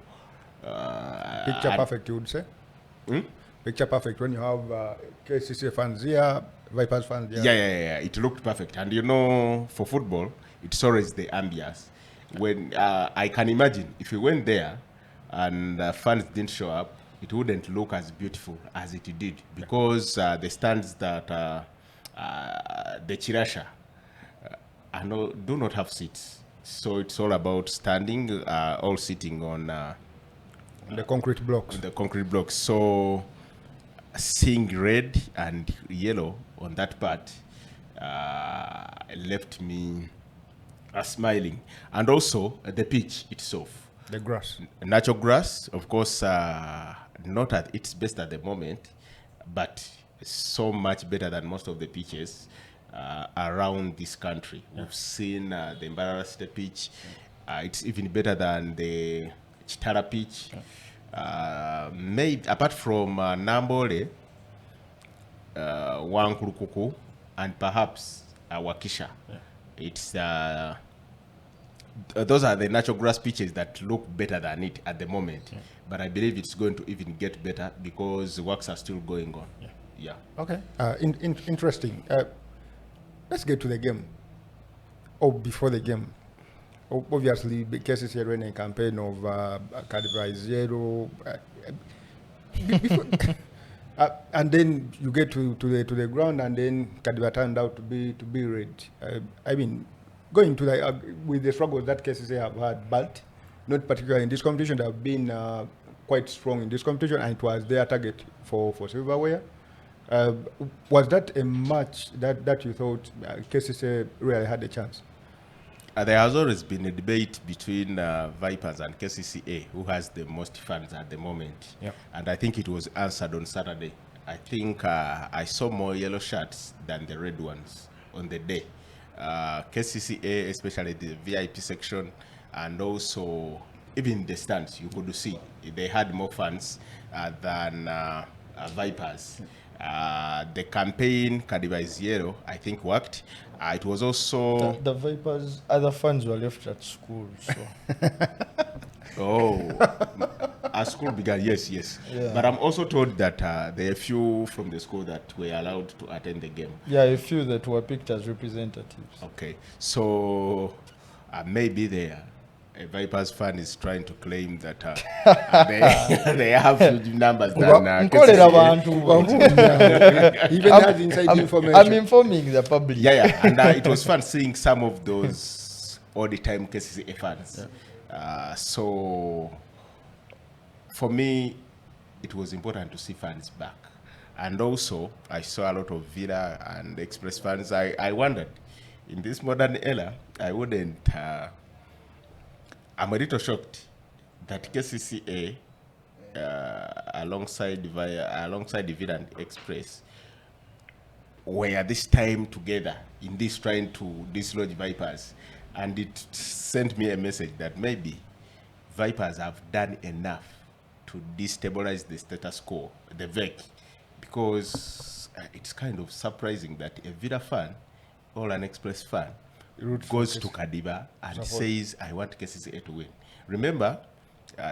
A: Picture perfect, you would say? Picture perfect when you have KCC fans here, Vipers fans here.
D: Yeah. It looked perfect. And you know, for football, it's always the ambience. When I can imagine if we went there and fans didn't show up, it wouldn't look as beautiful as it did because the stands that the Chirasha do not have seats. So it's all about standing, all sitting on
A: the concrete blocks.
D: the concrete blocks. So seeing red and yellow on that part left me smiling. And also the pitch itself.
A: The grass.
D: Natural grass, of course, not at its best at the moment, but so much better than most of the pitches around this country. We've seen the Mbarara State pitch. It's even better than the Chitara pitch. Made apart from Nambole, Wankurukuku, and perhaps Wakisha. It's those are the natural grass pitches that look better than it at the moment. But I believe it's going to even get better because works are still going on. Yeah.
A: Okay. Interesting. let's get to the game. Or before the game. Obviously, the KCC ran a campaign of Kadiba Zero. Before, and then you get to the ground, and then Kadiba turned out to be red. I mean, going to the with the struggles that KCC have had, but not particularly in this competition. They have been quite strong in this competition, and it was their target for silverware. Was that a match that you thought KCC really had a chance?
D: There has always been a debate between Vipers and KCCA, who has the most fans at the moment.
A: Yep.
D: And I think it was answered on Saturday. I think I saw more yellow shirts than the red ones on the day. KCCA, especially the VIP section, and also even the stands, you could see they had more fans than Vipers. The campaign, Kadiba is Yellow, I think worked. It was also...
C: The Vipers, other fans were left at school, so...
D: As school began, yes.
C: Yeah.
D: But I'm also told that there are a few from the school that were allowed to attend the game.
C: Yeah, a few that were picked as representatives.
D: Okay, so maybe a Vipers fan is trying to claim that they have huge numbers than
A: Even has inside information.
C: I'm informing the public.
D: Yeah, and it was fun seeing some of those all the time KCCA fans. Yeah. So for me, it was important to see fans back. And also, I saw a lot of Villa and Express fans. I wondered, in this modern era, I wouldn't... I'm a little shocked that KCCA, alongside the Villa and Express, were this time together in this trying to dislodge Vipers. And it sent me a message that maybe Vipers have done enough to destabilize the status quo, the VEC, because it's kind of surprising that a Villa fan or an Express fan goes to Kadiba and says, I want KCCA to win. Remember,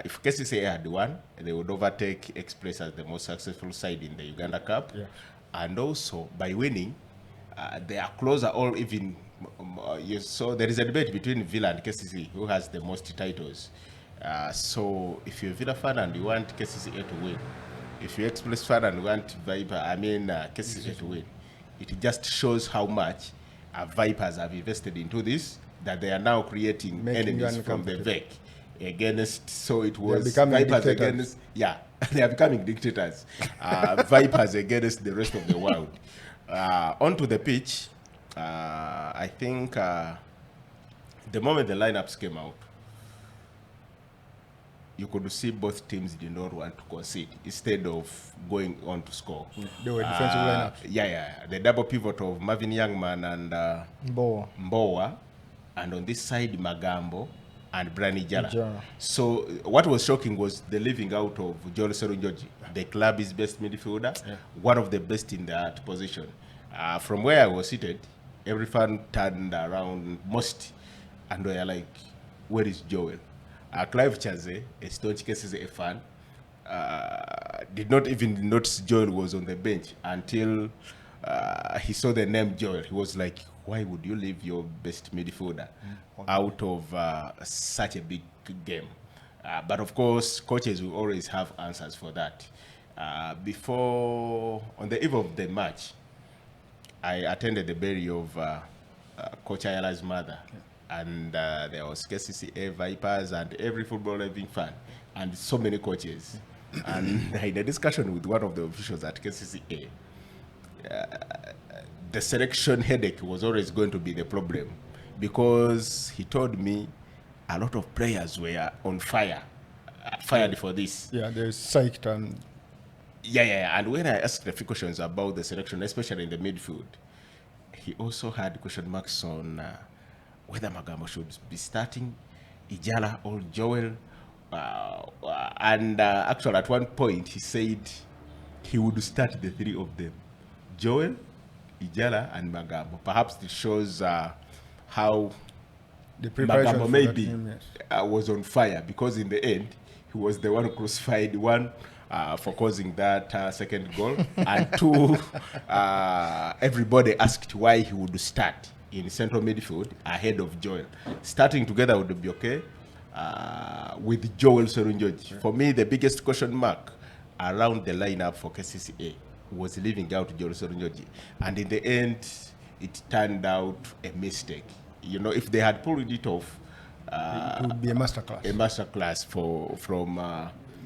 D: if KCCA had won, they would overtake Express as the most successful side in the Uganda Cup. Yeah. And also, by winning, they are closer or even... so there is a debate between Villa and KCCA, who has the most titles. So if you're a Villa fan and you want KCCA to win, if you're Express fan and you want KCCA to win, it just shows how much Vipers have invested into this, that they are now creating enemies from the VEC against. So it was Vipers against, they are becoming dictators. Vipers against the rest of the world. Onto the pitch, I think the moment the lineups came out, you could see both teams did not want to concede instead of going on to score.
A: They were defensive lineups.
D: Yeah. The double pivot of Marvin Youngman and Mbowa. And on this side, Magambo and Brani Jara. So what was shocking was the leaving out of Joel Serunjoji, the club's best midfielder, one of the best in that position. From where I was seated, every fan turned around most, and they are like, where is Joel? Clive Chaze, a staunch KCCA fan, did not even notice Joel was on the bench until he saw the name Joel. He was like, why would you leave your best midfielder out of such a big game? But of course, coaches will always have answers for that. On the eve of the match, I attended the burial of Coach Ayala's mother. And there was KCCA, Vipers, and every football loving fan, and so many coaches. And in a discussion with one of the officials at KCCA, the selection headache was always going to be the problem, because he told me a lot of players were on fire, fired for this.
A: Yeah, they're psyched. And
D: and when I asked a few questions about the selection, especially in the midfield, he also had question marks on whether Magambo should be starting, Ijala or Joel. And actually at one point he said he would start the three of them, Joel, Ijala and Magambo. Perhaps it shows how
A: the preparation
D: Magambo maybe was on fire, because in the end he was the one who crucified one for causing that second goal. And two, everybody asked why he would start in central midfield ahead of Joel. Starting together would be okay with Joel Sorunjoji. For me, the biggest question mark around the lineup for KCCA was leaving out Joel Sorunjoji. And in the end, it turned out a mistake. You know, if they had pulled it off,
A: it would be a masterclass.
D: A masterclass from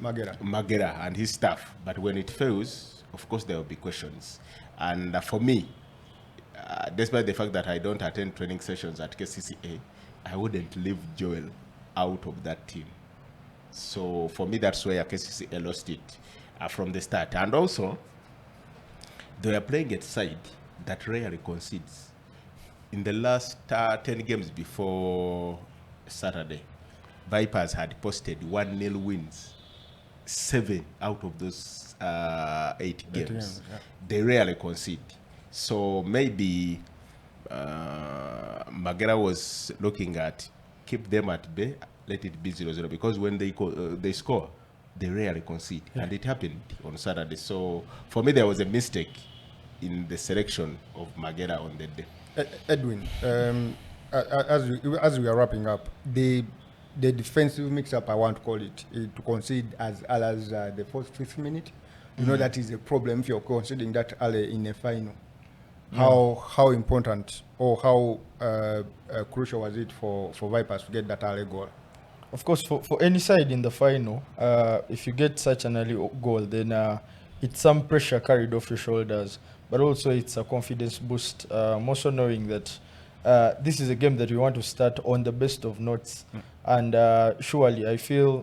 D: Magera and his staff. But when it fails, of course, there will be questions. And for me, despite the fact that I don't attend training sessions at KCCA, I wouldn't leave Joel out of that team. So for me, that's where KCCA lost it from the start. And also, they are playing a side that rarely concedes. In the last 10 games before Saturday, Vipers had posted 1-0 wins, 7 out of those 8 games.
A: Yeah.
D: They rarely concede. So maybe Magera was looking at keep them at bay, let it be 0-0, because when they score, they rarely concede. Yeah. And it happened on Saturday. So for me, there was a mistake in the selection of Magera on that day.
A: Edwin, as we are wrapping up, the defensive mix-up, I want to call it, to concede as early as the fourth, fifth minute. You know that is a problem if you're conceding that early in a final. How important or how crucial was it for Vipers to get that early goal?
C: Of course, for any side in the final, if you get such an early goal, then it's some pressure carried off your shoulders, but also it's a confidence boost, more so knowing that this is a game that we want to start on the best of notes. And surely I feel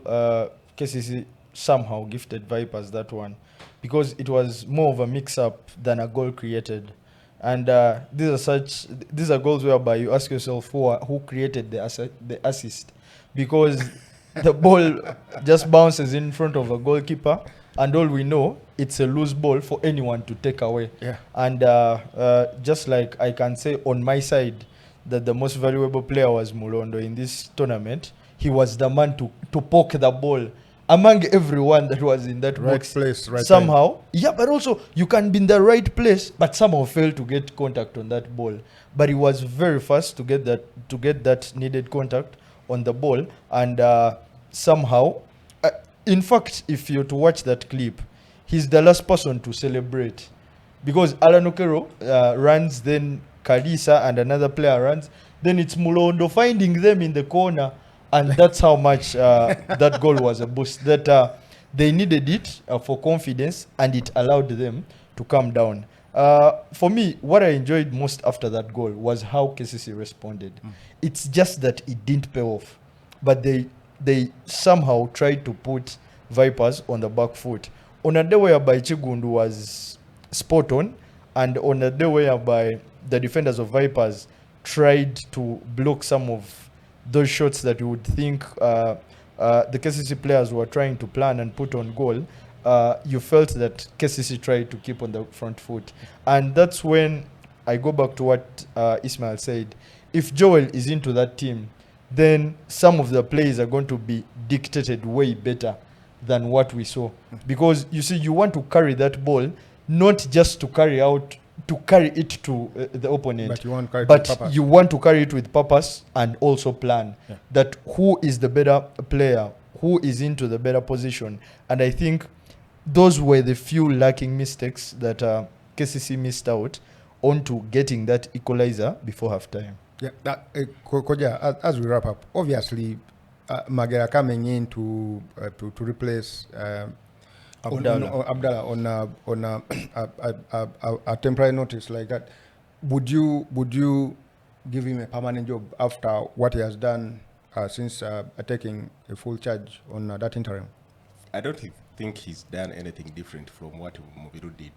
C: KCC somehow gifted Vipers that one, because it was more of a mix-up than a goal created. And these are goals whereby you ask yourself who created the assist, because the ball just bounces in front of a goalkeeper, and all we know, it's a loose ball for anyone to take away.
A: Yeah.
C: And just like I can say on my side that the most valuable player was Mulondo in this tournament, he was the man to poke the ball among everyone that was in that
A: right
C: box.
A: Place, right
C: somehow. Time. Yeah, but also you can be in the right place, but somehow fail to get contact on that ball. But he was very fast to get that needed contact on the ball, and somehow, in fact, if you're to watch that clip, he's the last person to celebrate, because Alan Okero runs, then Kalisa and another player runs, then it's Mulondo finding them in the corner. And that's how much that goal was a boost. That they needed it for confidence, and it allowed them to calm down. For me, what I enjoyed most after that goal was how KCC responded. It's just that it didn't pay off, but they somehow tried to put Vipers on the back foot. On a day whereby Chigundu was spot on, and on a day whereby the defenders of Vipers tried to block some of those shots that you would think the KCC players were trying to plan and put on goal, you felt that KCC tried to keep on the front foot. And that's when I go back to what Ismail said. If Joel is into that team, then some of the plays are going to be dictated way better than what we saw. Because, you see, you want to carry that ball, not just to carry it to the opponent, but you want to carry it with purpose and also plan that who is the better player, who is into the better position. And I think those were the few lacking mistakes that KCC missed out onto getting that equalizer before halftime.
A: Yeah, Koja, as we wrap up, obviously Magera coming in to replace Abdallah on a temporary notice like that. Would you give him a permanent job after what he has done since taking a full charge on that interim?
D: I don't think he's done anything different from what Mubiru did,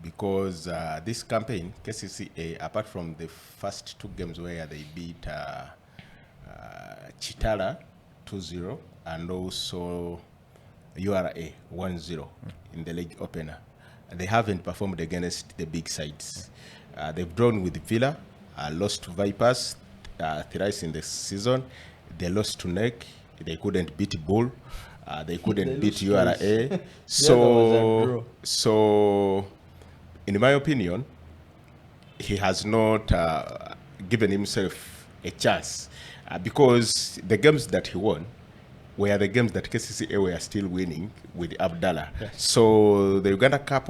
D: because this campaign, KCCA, apart from the first 2 games where they beat Chitara 2-0 and also URA 1-0 in the league opener, they haven't performed against the big sides. They've drawn with Villa, lost to Vipers thrice in the season. They lost to NEC. They couldn't beat Bull. They couldn't
C: They
D: beat
C: lost
D: URA.
C: twice. The other was a draw.
D: So, in my opinion, he has not given himself a chance because the games that he won were the games that KCCA were still winning with Abdallah.
A: Yes.
D: So the Uganda Cup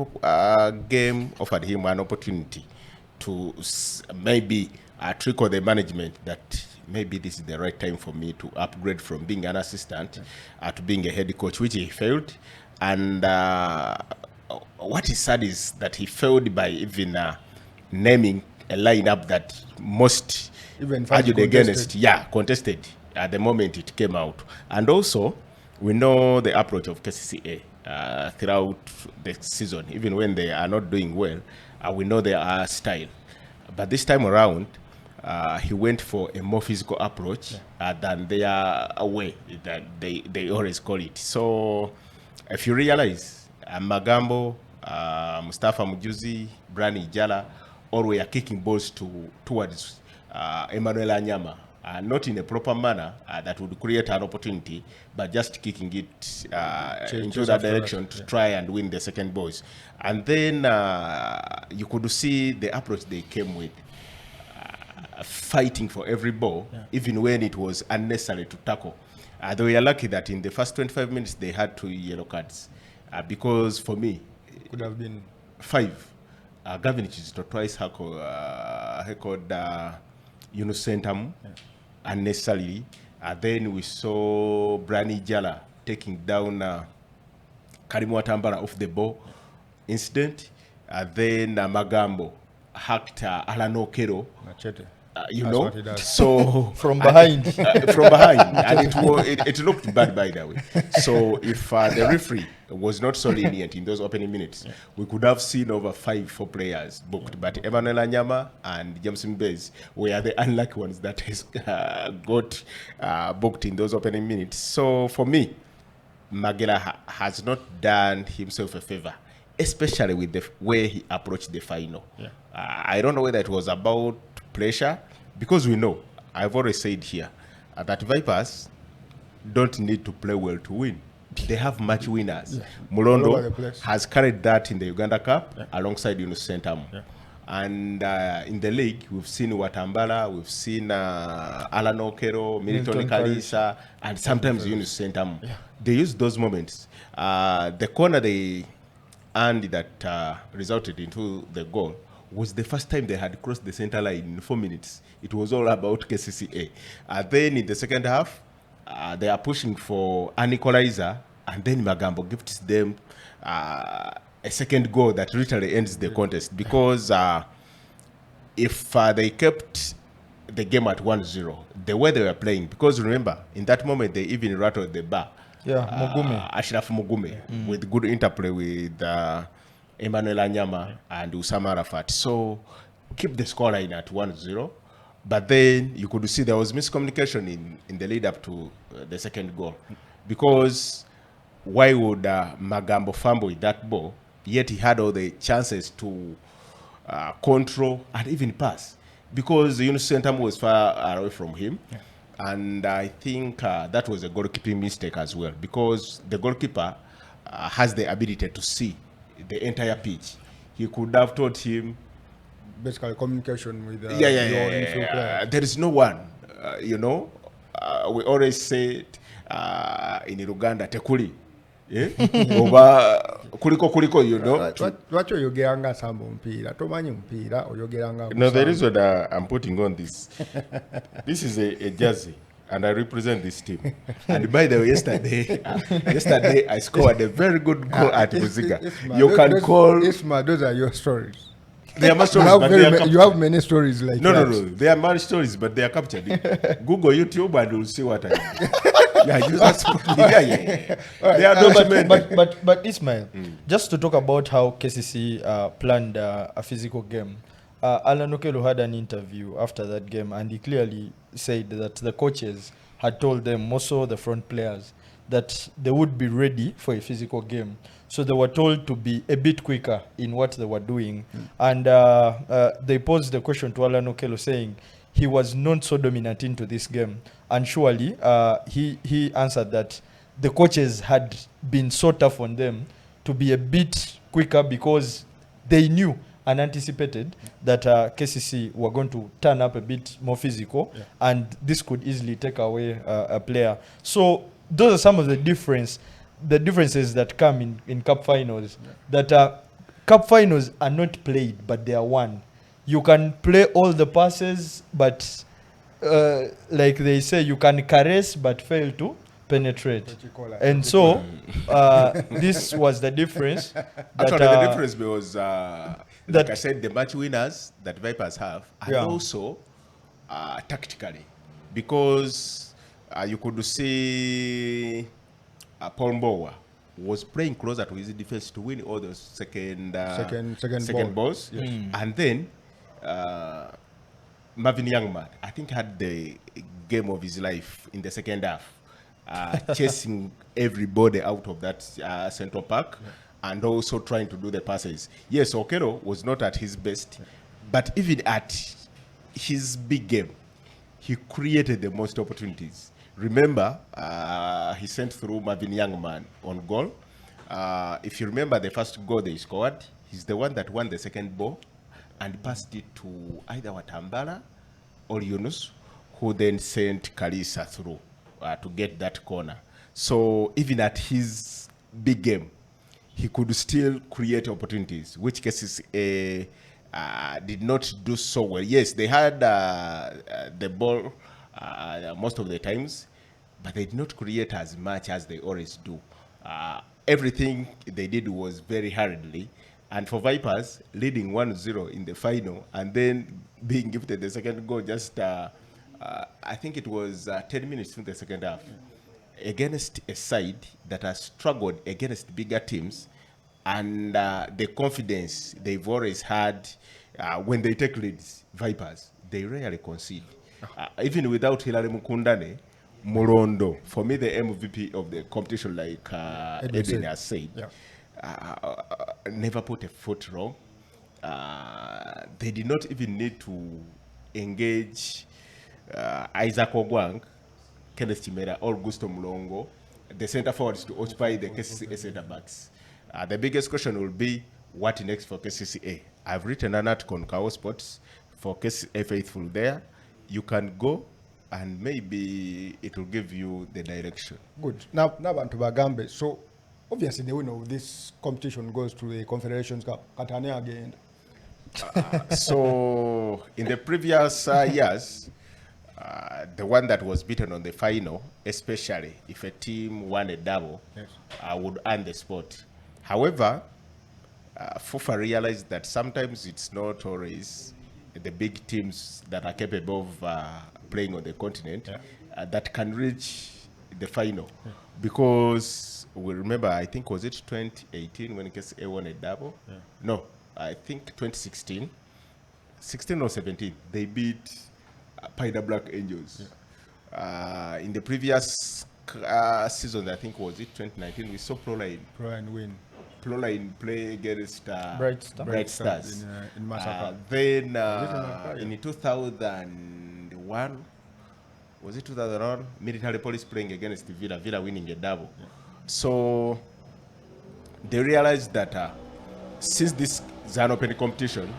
D: game offered him an opportunity to maybe trickle the management that maybe this is the right time for me to upgrade from being an assistant to being a head coach, which he failed. And what is sad is that he failed by even naming a lineup that most
A: Even
D: argued against,
A: contested.
D: contested at the moment it came out. And also, we know the approach of KCCA throughout the season, even when they are not doing well, we know their style. But this time around, he went for a more physical approach than their way that they always call it. So, if you realize, Magambo, Mustafa Mujuzi, Brani Jala, all were kicking balls towards Emmanuel Anyama, not in a proper manner that would create an opportunity, but just kicking it into that direction to try and win the second balls. And then you could see the approach they came with, fighting for every ball, even when it was unnecessary to tackle. They were lucky that in the first 25 minutes they had 2 yellow cards, because for me,
A: Could have been
D: 5. Gavin Chizito twice heckled Yunus Sentam unnecessarily. Then we saw Brani Jala taking down Karimu Watambala off the ball incident. Then Magambo hacked Alan Okero.
A: Machete.
D: You
A: That's
D: know,
A: what he does.
D: so
C: From behind.
D: from behind, and it looked bad, by the way. So if the referee was not so lenient in those opening minutes, we could have seen over 4 players booked. But Emmanuel Anyama and James Mbez were the unlucky ones that has got booked in those opening minutes. So for me, Magela has not done himself a favor, especially with the way he approached the final. I don't know whether it was about pressure, because we know, I've always said here, that Vipers don't need to play well to win. They have match winners.
A: All over the
D: Mulondo
A: place.
D: has carried that in the Uganda Cup alongside Yunus Sentam. And in the league, we've seen Watambala, we've seen Alan Okero, Milton Kalisa, and sometimes Yunus Sentam. They use those moments. The corner they earned that resulted into the goal was the first time they had crossed the center line in 4 minutes. It was all about KCCA. Then in the second half, they are pushing for an equalizer, and then Magambo gifts them a second goal that literally ends the contest, because if they kept the game at 1-0, the way they were playing, because remember, in that moment, they even rattled the bar.
C: Mugume.
D: Ashraf Mugume, with good interplay with Emmanuel Anyama and Usama Rafat. So keep the scoreline at 1-0. But then you could see there was miscommunication in the lead up to the second goal. Because why would Magambo fumble with that ball, yet he had all the chances to control and even pass? Because Yunus Sentam was far away from him. And I think that was a goalkeeping mistake as well, because the goalkeeper has the ability to see the entire pitch. He could have taught him
A: basically communication with your
D: yeah.
A: infield player.
D: There is no one, you know. We always say in Uganda, tekuli. Oba kuliko, you know.
A: What oyogeranga samba mpira? Tomanyi mpira oyogeranga.
D: No, the reason I'm putting on this. This is a jersey, and I represent this team. And by the way, yesterday I scored a very good goal at Buziga. You can call.
A: Isma, those are your stories.
D: They are my stories, but they are captured.
A: You have many stories like that.
D: No. They are my stories, but they are captured. Google YouTube and you'll see what I mean. They are documented.
C: But Ismail, just to talk about how KCC planned a physical game, Alan Okelo had an interview after that game, and he clearly said that the coaches had told them, more so the front players, that they would be ready for a physical game. So they were told to be a bit quicker in what they were doing. And they posed the question to Alan Okelo saying he was not so dominant into this game. And surely he answered that the coaches had been so tough on them to be a bit quicker because they knew and anticipated that KCC were going to turn up a bit more physical, and this could easily take away a player. So those are some of the differences that come in cup finals. That cup finals are not played, but they are won. You can play all the passes, but like they say, you can caress but fail to penetrate. And so this was the difference.
D: Actually, the difference was, like I said, the match winners that Vipers have, and also tactically, because you could see Paul Mbowa was playing closer to his defense to win all those second balls, and then Marvin Youngman, I think, had the game of his life in the second half. Chasing everybody out of that central park, and also trying to do the passes. Yes, Okero was not at his best, but even at his big game, he created the most opportunities. Remember, he sent through Marvin Youngman on goal. If you remember the first goal they scored, he's the one that won the second ball and passed it to either Watambala or Yunus, who then sent Kalisa through to get that corner. So even at his big game, he could still create opportunities, which cases did not do so well. Yes, they had the ball most of the times, but they did not create as much as they always do. Everything they did was very hurriedly. And for Vipers, leading 1-0 in the final and then being gifted the second goal just, I think it was 10 minutes in the second half, against a side that has struggled against bigger teams, and the confidence they've always had when they take leads, Vipers, they rarely concede. Even without Hilary Mukundane, Murondo, for me the MVP of the competition, like Eden has said, never put a foot wrong. They did not even need to engage Isaac Ogwang, Kenneth Chimera, or Gusto Mulongo, the center forwards, to occupy the KCCA center backs. The biggest question will be, what next for KCCA? I've written an article on Kawowo Sports for KCCA faithful there. You can go and maybe it will give you the direction.
A: Good. Now to Bagambe. So obviously the winner of this competition goes to the Confederations Cup. Katania again.
D: So in the previous years, the one that was beaten on the final, especially if a team won a double, would earn the spot. However, FUFA realized that sometimes it's not always the big teams that are capable of playing on the continent that can reach the final. Because we remember, I think, was it 2018 when KCA won a double? No, I think 2016. 16 or 17, they beat Pida Black Angels. In the previous season, I think, was it 2019, we saw Proline
A: win.
D: Proline play against
C: Bright
D: Stars.
A: In Masaka.
D: Then in 2001, was it 2001? Military Police playing against Villa winning a double. So they realized that since this is an open competition,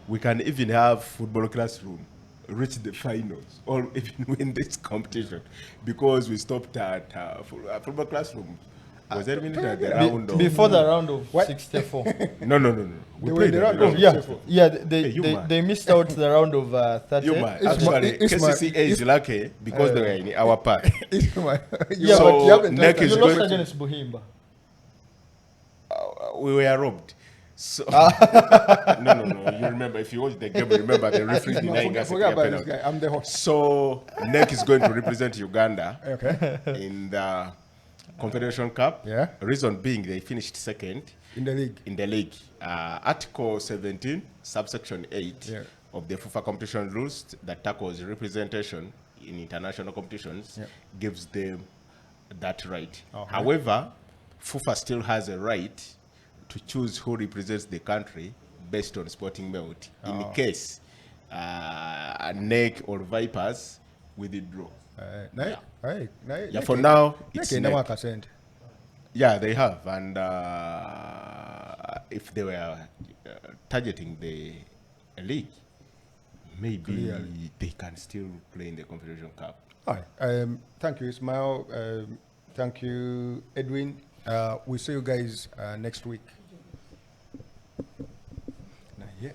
D: we can even have football classroom reach the finals or even win this competition, because we stopped at football classroom. Was there military at the round of...
C: Before the round of 64.
D: No. We played
A: the
D: the
A: round
D: round
A: of
D: of
A: 64.
C: Yeah, they missed out the round of 30.
D: Actually, KCCA is lucky because they were in our part.
C: Yeah,
D: So,
C: but you haven't
D: NEC is
C: you lost
D: going to-
C: against Buhimba.
D: We were robbed. So no. You remember, if you watch the game, remember the referee denying us a
A: Forget
D: clear
A: about this
D: penalty.
A: guy. I'm the host.
D: So NEC is going to represent Uganda
A: Okay.
D: in the Confederation Cup.
A: Yeah.
D: Reason being, they finished second
A: In the league.
D: in the league. Article 17, subsection 8 of the FIFA competition rules that tackles representation in international competitions gives them that right. However, FIFA still has a right to choose who represents the country based on sporting merit. In case NEC or Vipers withdraw. Yeah, for now, it's
A: it's
D: net. Yeah, they have, and if they were targeting the league, maybe
A: Clearly.
D: they can still play in the Confederation Cup.
A: All right. Thank you, Ismail. Thank you, Edwin. We'll see you guys next week. Yeah.